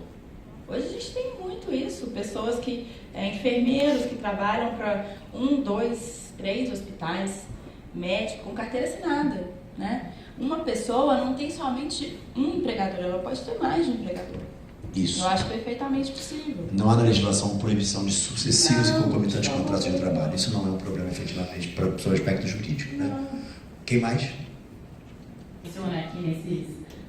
Hoje a gente tem muito isso. Pessoas que, enfermeiros que trabalham para 1, 2, 3 hospitais, médico com carteira assinada, né? Uma pessoa não tem somente um empregador, ela pode ter mais de um empregador. Isso. Eu acho perfeitamente possível. Não há na legislação proibição de sucessivos e concomitantes contratos de trabalho. Isso não é um problema, efetivamente, para o seu aspecto jurídico, né? Quem mais? Funciona aqui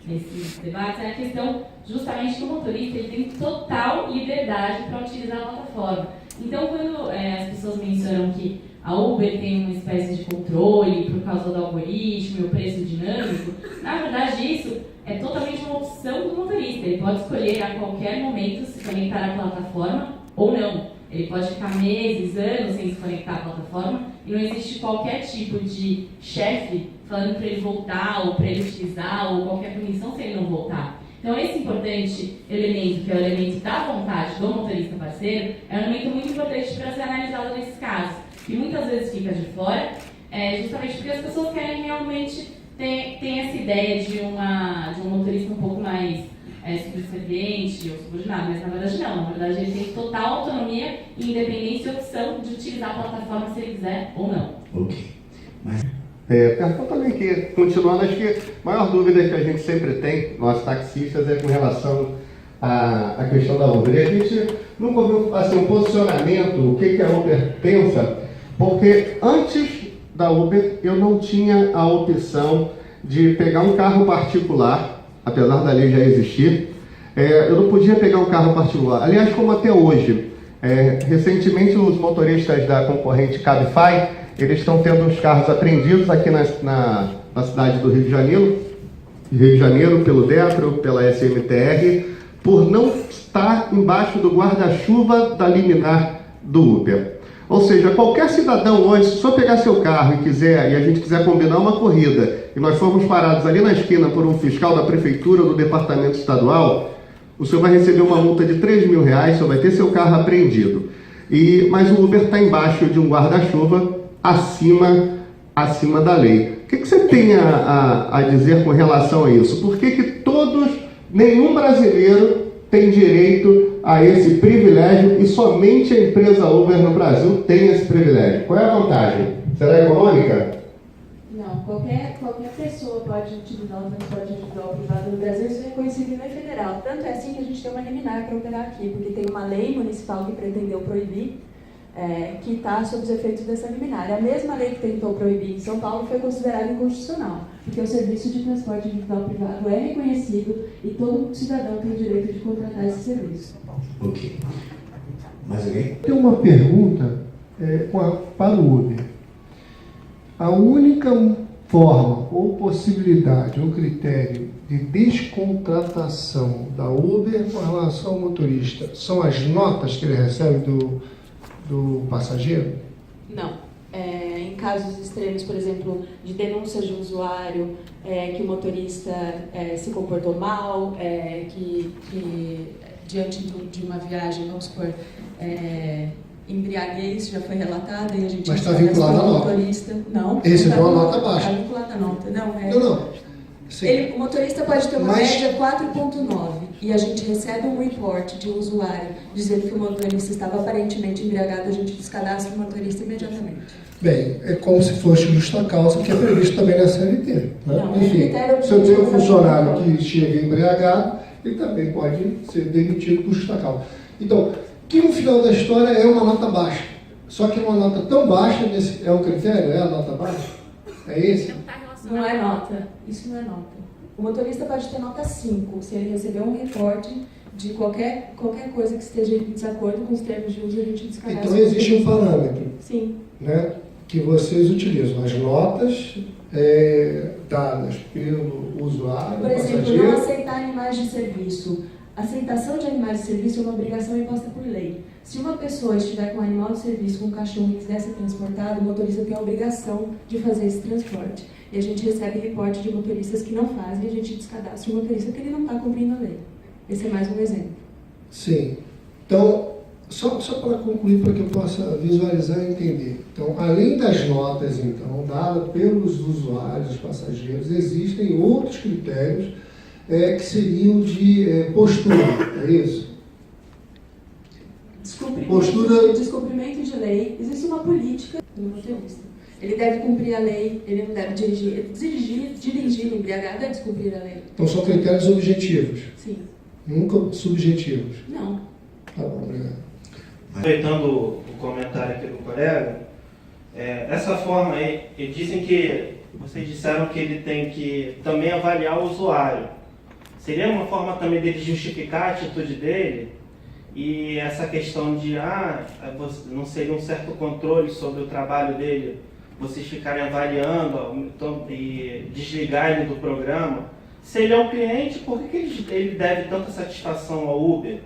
nesses debates é a questão justamente que o motorista ele tem total liberdade para utilizar a plataforma. Então, quando as pessoas mencionam que a Uber tem uma espécie de controle por causa do algoritmo e o preço dinâmico, na verdade isso é totalmente uma opção do motorista. Ele pode escolher a qualquer momento se conectar à plataforma ou não. Ele pode ficar meses, anos sem se conectar à plataforma e não existe qualquer tipo de chefe falando para ele voltar ou para ele utilizar ou qualquer punição se ele não voltar. Então esse importante elemento, que é o elemento da vontade do motorista parceiro, é um elemento muito importante para ser analisado nesses casos. E muitas vezes fica de fora, justamente porque as pessoas querem realmente ter essa ideia de um motorista um pouco mais subserviente ou subordinado, mas na verdade não. Na verdade ele tem total autonomia, independência e opção de utilizar a plataforma se ele quiser ou não. Ok. Pergunta também que, continuando, acho que a maior dúvida que a gente sempre tem, nós taxistas, é com relação à questão da Uber. E a gente nunca ouviu assim, um posicionamento, o que a Uber pensa, porque antes da Uber, eu não tinha a opção de pegar um carro particular, apesar da lei já existir. Eu não podia pegar um carro particular. Aliás, como até hoje. Recentemente, os motoristas da concorrente Cabify, eles estão tendo os carros apreendidos aqui na cidade do Rio de Janeiro, pelo DETRO, pela SMTR, por não estar embaixo do guarda-chuva da liminar do Uber. Ou seja, qualquer cidadão hoje, se só pegar seu carro e a gente quiser combinar uma corrida, e nós formos parados ali na esquina por um fiscal da prefeitura ou do departamento estadual, o senhor vai receber uma multa de R$3.000, o senhor vai ter seu carro apreendido. Mas o Uber está embaixo de um guarda-chuva acima da lei. O que você tem a dizer com relação a isso? Por que nenhum brasileiro tem direito a esse privilégio e somente a empresa Uber no Brasil tem esse privilégio? Qual é a vantagem? Será econômica? Não, qualquer pessoa pode utilizar o transporte individual privado no Brasil, isso é reconhecido em lei federal. Tanto é assim que a gente tem uma liminar para operar aqui, porque tem uma lei municipal que pretendeu proibir, que está sob os efeitos dessa liminar. A mesma lei que tentou proibir em São Paulo foi considerada inconstitucional, porque o serviço de transporte individual privado é reconhecido e todo cidadão tem o direito de contratar esse serviço. Ok. Mais alguém? Tem uma pergunta para o Uber. A única forma ou possibilidade ou critério de descontratação da Uber com relação ao motorista são as notas que ele recebe do passageiro? Não. Em casos extremos, por exemplo, de denúncias de usuário, que o motorista se comportou mal, que diante de uma viagem, vamos supor, embriaguez já foi relatada e a gente... Mas está vinculado à nota? Não. Recebeu a nota baixa? Está vinculado à nota, não. Não. O motorista pode ter uma média 4,9 e a gente recebe um report de um usuário dizendo que o motorista estava aparentemente embriagado, a gente descadastra o motorista imediatamente. Bem, é como se fosse justa causa, que é previsto também na CLT. Né? Não, enfim, se eu tenho um funcionário que chega embriagado, ele também pode ser demitido por justa causa. Então, que no final da história é uma nota baixa. Só que uma nota tão baixa, é um critério? É a nota baixa? É esse? Não é nota. Isso não é nota. O motorista pode ter nota 5, se ele receber um reporte de qualquer coisa que esteja em desacordo com os termos de uso, a gente descadastra. Então existe um parâmetro. Sim. Né, que vocês utilizam. As notas dadas pelo usuário, por exemplo, passageiro. não aceitar animais de serviço. A aceitação de animais de serviço é uma obrigação imposta por lei. Se uma pessoa estiver com um animal de serviço, com um cachorro e quiser ser transportado, o motorista tem a obrigação de fazer esse transporte. E a gente recebe reporte de motoristas que não fazem e a gente descadastra o motorista porque ele não está cumprindo a lei. Esse é mais um exemplo. Sim. Então, só para concluir, para que eu possa visualizar e entender. Então, além das notas, então, dadas pelos usuários, os passageiros, existem outros critérios que seriam de postura, é isso? Descumprimento de lei. Existe uma política do motorista. Ele deve cumprir a lei, ele não deve dirigir. Dirigir embriagado é descumprir a lei. Então são critérios objetivos? Sim. Nunca subjetivos? Não. Tá bom, obrigado. Aproveitando o comentário aqui do colega, essa forma aí, vocês disseram que ele tem que também avaliar o usuário. Seria uma forma também dele justificar a atitude dele? E essa questão de, não seria um certo controle sobre o trabalho dele, vocês ficarem avaliando e desligarem do programa? Se ele é um cliente, por que ele deve tanta satisfação ao Uber?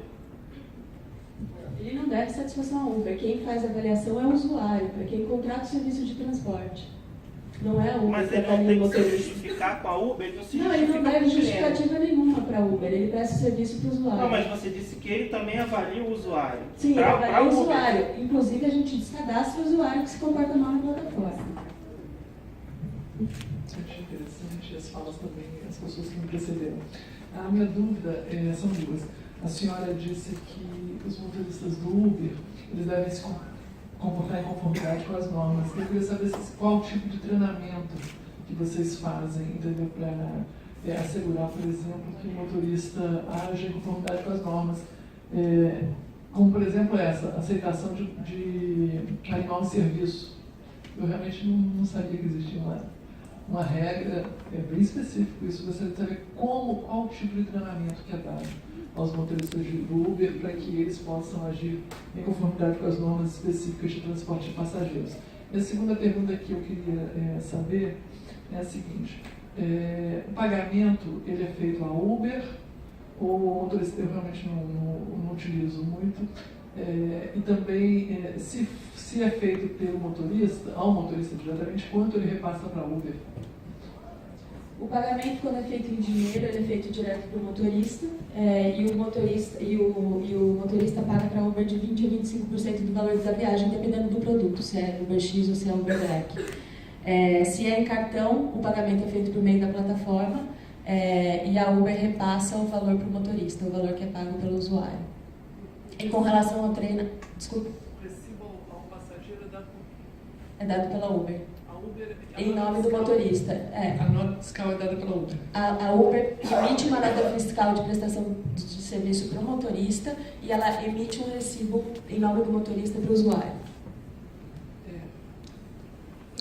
Ele não deve satisfação ao Uber. Quem faz a avaliação é o usuário, para quem contrata o serviço de transporte. Não é o Uber. Mas ele não tem que se justificar com a Uber? Ele não deve justificativa nenhuma para Uber. Ele presta serviço para o usuário. Não, mas você disse que ele também avalia o usuário. Sim, ele avalia o usuário. Inclusive, a gente descadastra o usuário que se comporta mal na plataforma. Achei interessante as falas também, as pessoas que me precederam. A minha dúvida são duas. A senhora disse que os motoristas do Uber, eles devem se comportar em conformidade com as normas. Eu queria saber qual o tipo de treinamento que vocês fazem, entendeu? Para assegurar, por exemplo, que o motorista age em conformidade com as normas. Como, por exemplo, essa aceitação de animal de serviço. Eu realmente não sabia que existia uma regra, bem específica isso. Gostaria de saber qual tipo de treinamento que é dado aos motoristas do Uber para que eles possam agir em conformidade com as normas específicas de transporte de passageiros. E a segunda pergunta que eu queria saber é a seguinte: o pagamento ele é feito a Uber ou o motorista? Eu realmente não utilizo muito. E também, se é feito pelo motorista, ao motorista diretamente, quanto ele repassa para a Uber? O pagamento, quando é feito em dinheiro, ele é feito direto para o motorista, e o motorista paga para a Uber de 20% a 25% do valor da viagem, dependendo do produto, se é Uber X ou se é Uber Black. Se é em cartão, o pagamento é feito por meio da plataforma, e a Uber repassa o valor para o motorista, o valor que é pago pelo usuário. E com relação ao treino... Desculpa. O recibo ao passageiro é dado pela Uber. A Uber... Em nome do motorista. A nota fiscal é dada pela Uber. A Uber emite uma nota fiscal de prestação de serviço para o motorista e ela emite um recibo em nome do motorista para o usuário.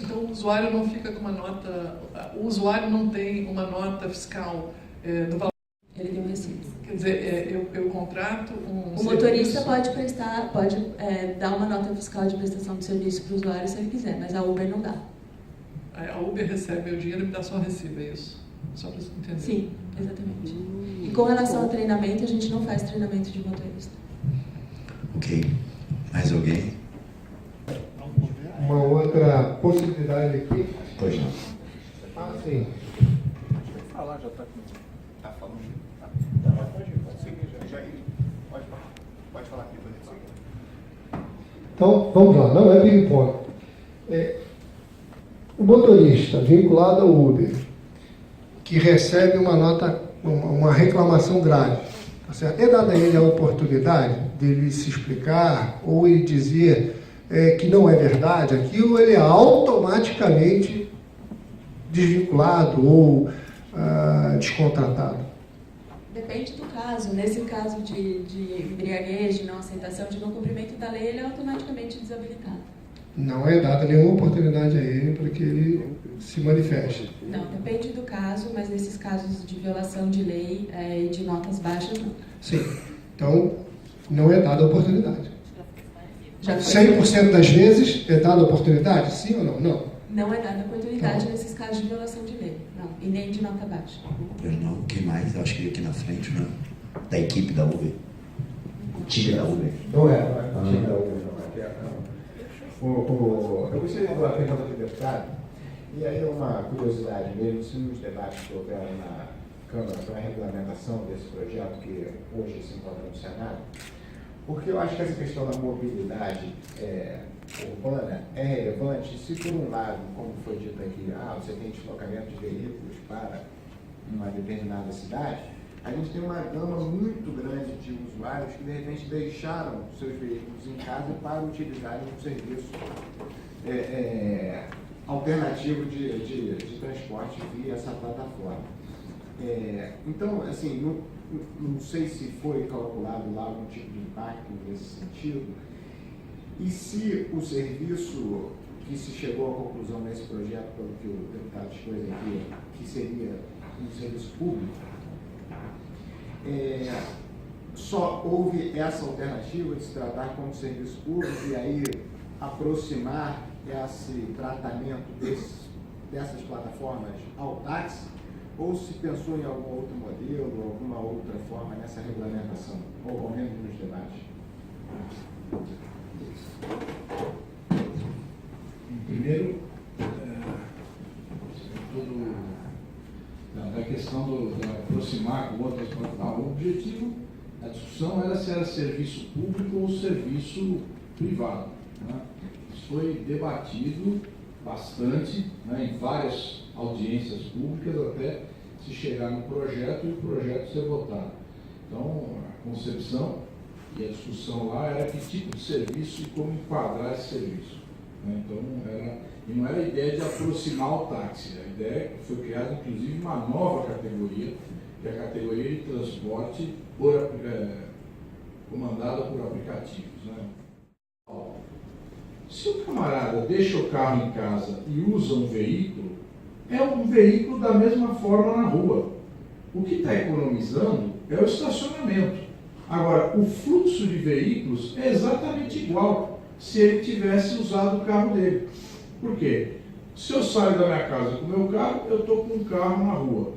Então o usuário não fica com uma nota... O usuário não tem uma nota fiscal do valor... Ele tem um recibo. Quer dizer, eu contrato um O motorista pode dar uma nota fiscal de prestação de serviço para o usuário se ele quiser, mas a Uber não dá. A Uber recebe o dinheiro e me dá só o recibo, é isso? Só para entender. Sim, exatamente. E com relação ao treinamento, a gente não faz treinamento de motorista. Ok. Mais alguém? Uma outra possibilidade aqui. Pois não. Sim. Deixa eu falar, já está falando. Pode seguir, pode falar aqui, Então, vamos lá, não é ping-pong. O motorista vinculado ao Uber, que recebe uma nota, uma reclamação grave, tá certo? É dada a ele a oportunidade de ele se explicar ou ele dizer que não é verdade aquilo, ele é automaticamente desvinculado ou descontratado? Depende do caso. Nesse caso de embriaguez, de não aceitação, de não cumprimento da lei, ele é automaticamente desabilitado. Não é dada nenhuma oportunidade a ele para que ele se manifeste. Não, depende do caso, mas nesses casos de violação de lei e de notas baixas, não. Sim. Então, não é dada a oportunidade. 100% das vezes é dada a oportunidade? Sim ou não? Não. Não é dada oportunidade nesses casos de violação de lei. Não, e nem de nota baixa. Pois não. Quem mais? Eu acho que aqui na frente, né? Da equipe da Uber. O time da Uber. Não é. O time da Uber não é. Eu gostaria de uma pergunta do deputado. E aí uma curiosidade mesmo, se nos debates que houveram na Câmara para a regulamentação desse projeto que hoje se encontra no Senado, porque eu acho que essa questão da mobilidade urbana é relevante se, por um lado, como foi dito aqui, você tem deslocamento de veículos para uma determinada cidade, a gente tem uma gama muito grande de usuários que, de repente, deixaram seus veículos em casa para utilizarem um serviço alternativo de transporte via essa plataforma. Então, assim, não sei se foi calculado lá algum tipo de impacto nesse sentido, e se o serviço que se chegou à conclusão nesse projeto, pelo que o deputado expôs aqui, que seria um serviço público, só houve essa alternativa de se tratar como serviço público e aí aproximar esse tratamento dessas plataformas ao táxi, ou se pensou em algum outro modelo, alguma outra forma nessa regulamentação, ou ao menos nos debates? Primeiro, da questão de aproximar com outras plataformas. O objetivo da discussão era se era serviço público ou serviço privado. Né? Isso foi debatido bastante, né, em várias audiências públicas, até se chegar no projeto e o projeto ser votado. Então, a concepção e a discussão lá era que tipo de serviço e como enquadrar esse serviço. Né? Então, não era a ideia de aproximar o táxi, a ideia é que foi criada, inclusive, uma nova categoria, que é a categoria de transporte comandada por aplicativos. Né? Se o camarada deixa o carro em casa e usa um veículo, é um veículo da mesma forma na rua. O que está economizando é o estacionamento. Agora, o fluxo de veículos é exatamente igual se ele tivesse usado o carro dele. Por quê? Se eu saio da minha casa com o meu carro, eu estou com um carro na rua.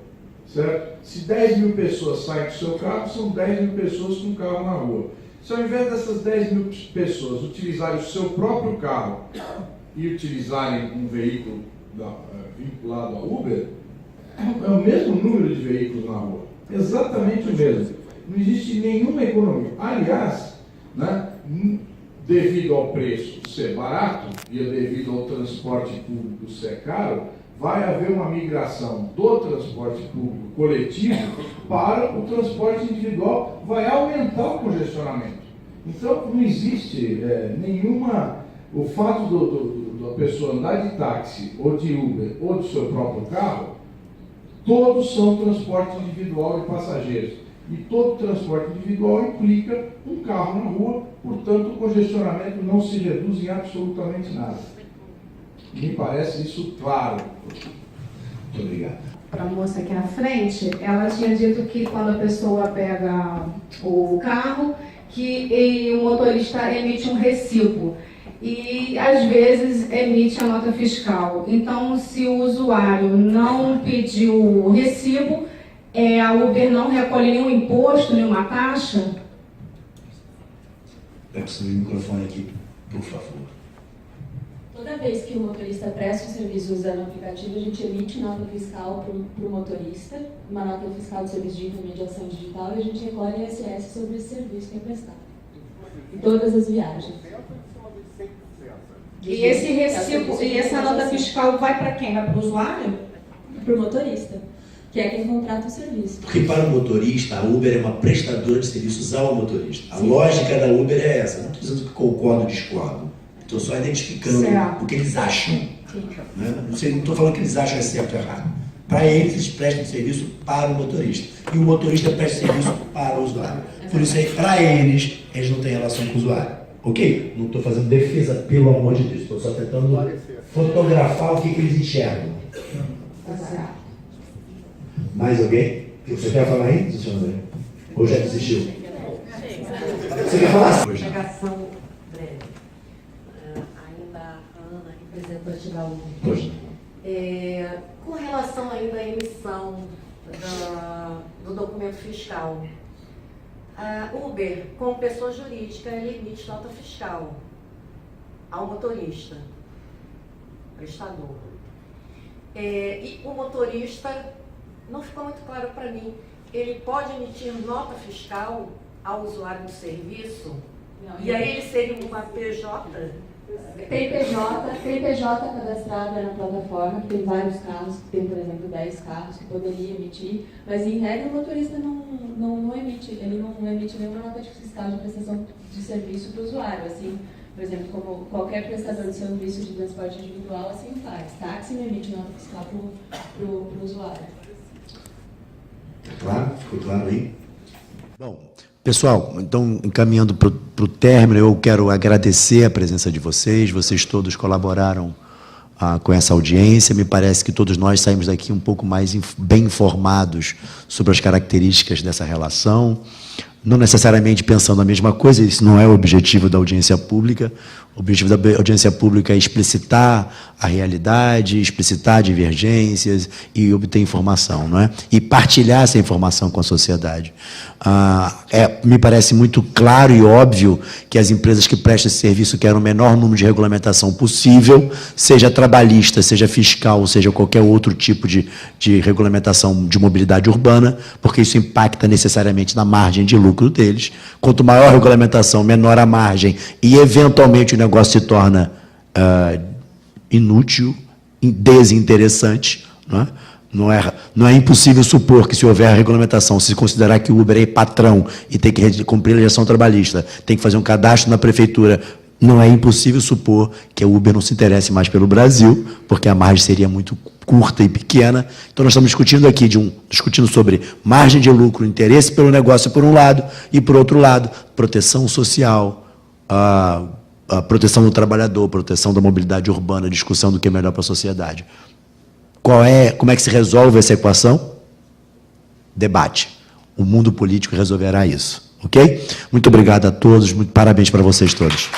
Certo? Se 10 mil pessoas saem com o seu carro, são 10 mil pessoas com um carro na rua. Se ao invés dessas 10 mil pessoas utilizarem o seu próprio carro e utilizarem um veículo vinculado ao Uber, é o mesmo número de veículos na rua. Exatamente o mesmo. Não existe nenhuma economia. Aliás, né, devido ao preço ser barato e devido ao transporte público ser caro, vai haver uma migração do transporte público coletivo para o transporte individual, vai aumentar o congestionamento. Então, não existe nenhuma... O fato da pessoa andar de táxi, ou de Uber, ou do seu próprio carro, todos são transporte individual de passageiros. E todo transporte individual implica um carro na rua, portanto, o congestionamento não se reduz em absolutamente nada. Me parece isso claro. Muito obrigado. Para a moça aqui na frente, ela tinha dito que quando a pessoa pega o carro, que o motorista emite um recibo. E, às vezes, emite a nota fiscal. Então, se o usuário não pediu o recibo, a Uber não recolhe nenhum imposto, nenhuma taxa? Eu preciso do microfone aqui, por favor. Toda vez que o motorista presta um serviço usando o aplicativo, a gente emite nota fiscal para o motorista, uma nota fiscal de serviço de intermediação digital, e a gente recolhe ISS sobre esse serviço que é prestado. Em todas as viagens. E esse recibo, e essa nota fiscal vai para quem? Vai para o usuário? Para o motorista, que é quem contrata o serviço. Porque para o motorista, a Uber é uma prestadora de serviços ao motorista. A lógica da Uber é essa. Não estou dizendo que concordo ou discordo. Estou só identificando o que eles acham. Né? Não estou falando que eles acham é certo ou errado. Para eles prestam serviço para o motorista. E o motorista presta serviço para o usuário. Por isso aí, para eles não têm relação com o usuário. Ok? Não estou fazendo defesa, pelo amor de Deus. Estou só tentando fotografar o que eles enxergam. Mais alguém? Você quer falar aí, senhor André? Ou já desistiu? Você quer falar? Hoje. Explicação breve. Ainda a Ana, representante da Uber. Com relação ainda à emissão do documento fiscal, a Uber, como pessoa jurídica, ele emite nota fiscal ao motorista, prestador. E o motorista, não ficou muito claro para mim, ele pode emitir nota fiscal ao usuário do serviço? Não, e aí ele seria uma PJ? Tem PJ cadastrada na plataforma, que tem vários carros, tem, por exemplo, 10 carros que poderia emitir, mas em regra o motorista não emite, ele não emite nenhuma nota fiscal de prestação de serviço para o usuário, assim, por exemplo, como qualquer prestador de serviço de transporte individual assim faz. Táxi não emite nota fiscal para o usuário. Claro? Ficou claro aí? Bom, pessoal, então, encaminhando para o término, eu quero agradecer a presença de vocês. Vocês todos colaboraram com essa audiência. Me parece que todos nós saímos daqui um pouco mais bem informados sobre as características dessa relação. Não necessariamente pensando a mesma coisa, isso não é o objetivo da audiência pública. O objetivo da audiência pública é explicitar a realidade, explicitar divergências e obter informação, não é? E partilhar essa informação com a sociedade. Me parece muito claro e óbvio que as empresas que prestam esse serviço querem o menor número de regulamentação possível, seja trabalhista, seja fiscal, seja qualquer outro tipo de regulamentação de mobilidade urbana, porque isso impacta necessariamente na margem de lucro deles. Quanto maior a regulamentação, menor a margem e, eventualmente, o negócio se torna inútil, desinteressante. Não é impossível supor que, se houver regulamentação, se considerar que o Uber é patrão e tem que cumprir a legislação trabalhista, tem que fazer um cadastro na prefeitura, não é impossível supor que a Uber não se interesse mais pelo Brasil, porque a margem seria muito curta e pequena. Então, nós estamos discutindo aqui, discutindo sobre margem de lucro, interesse pelo negócio por um lado, e, por outro lado, proteção social, a proteção do trabalhador, proteção da mobilidade urbana, discussão do que é melhor para a sociedade. Como é que se resolve essa equação? Debate. O mundo político resolverá isso. Ok? Muito obrigado a todos, muito parabéns para vocês todos.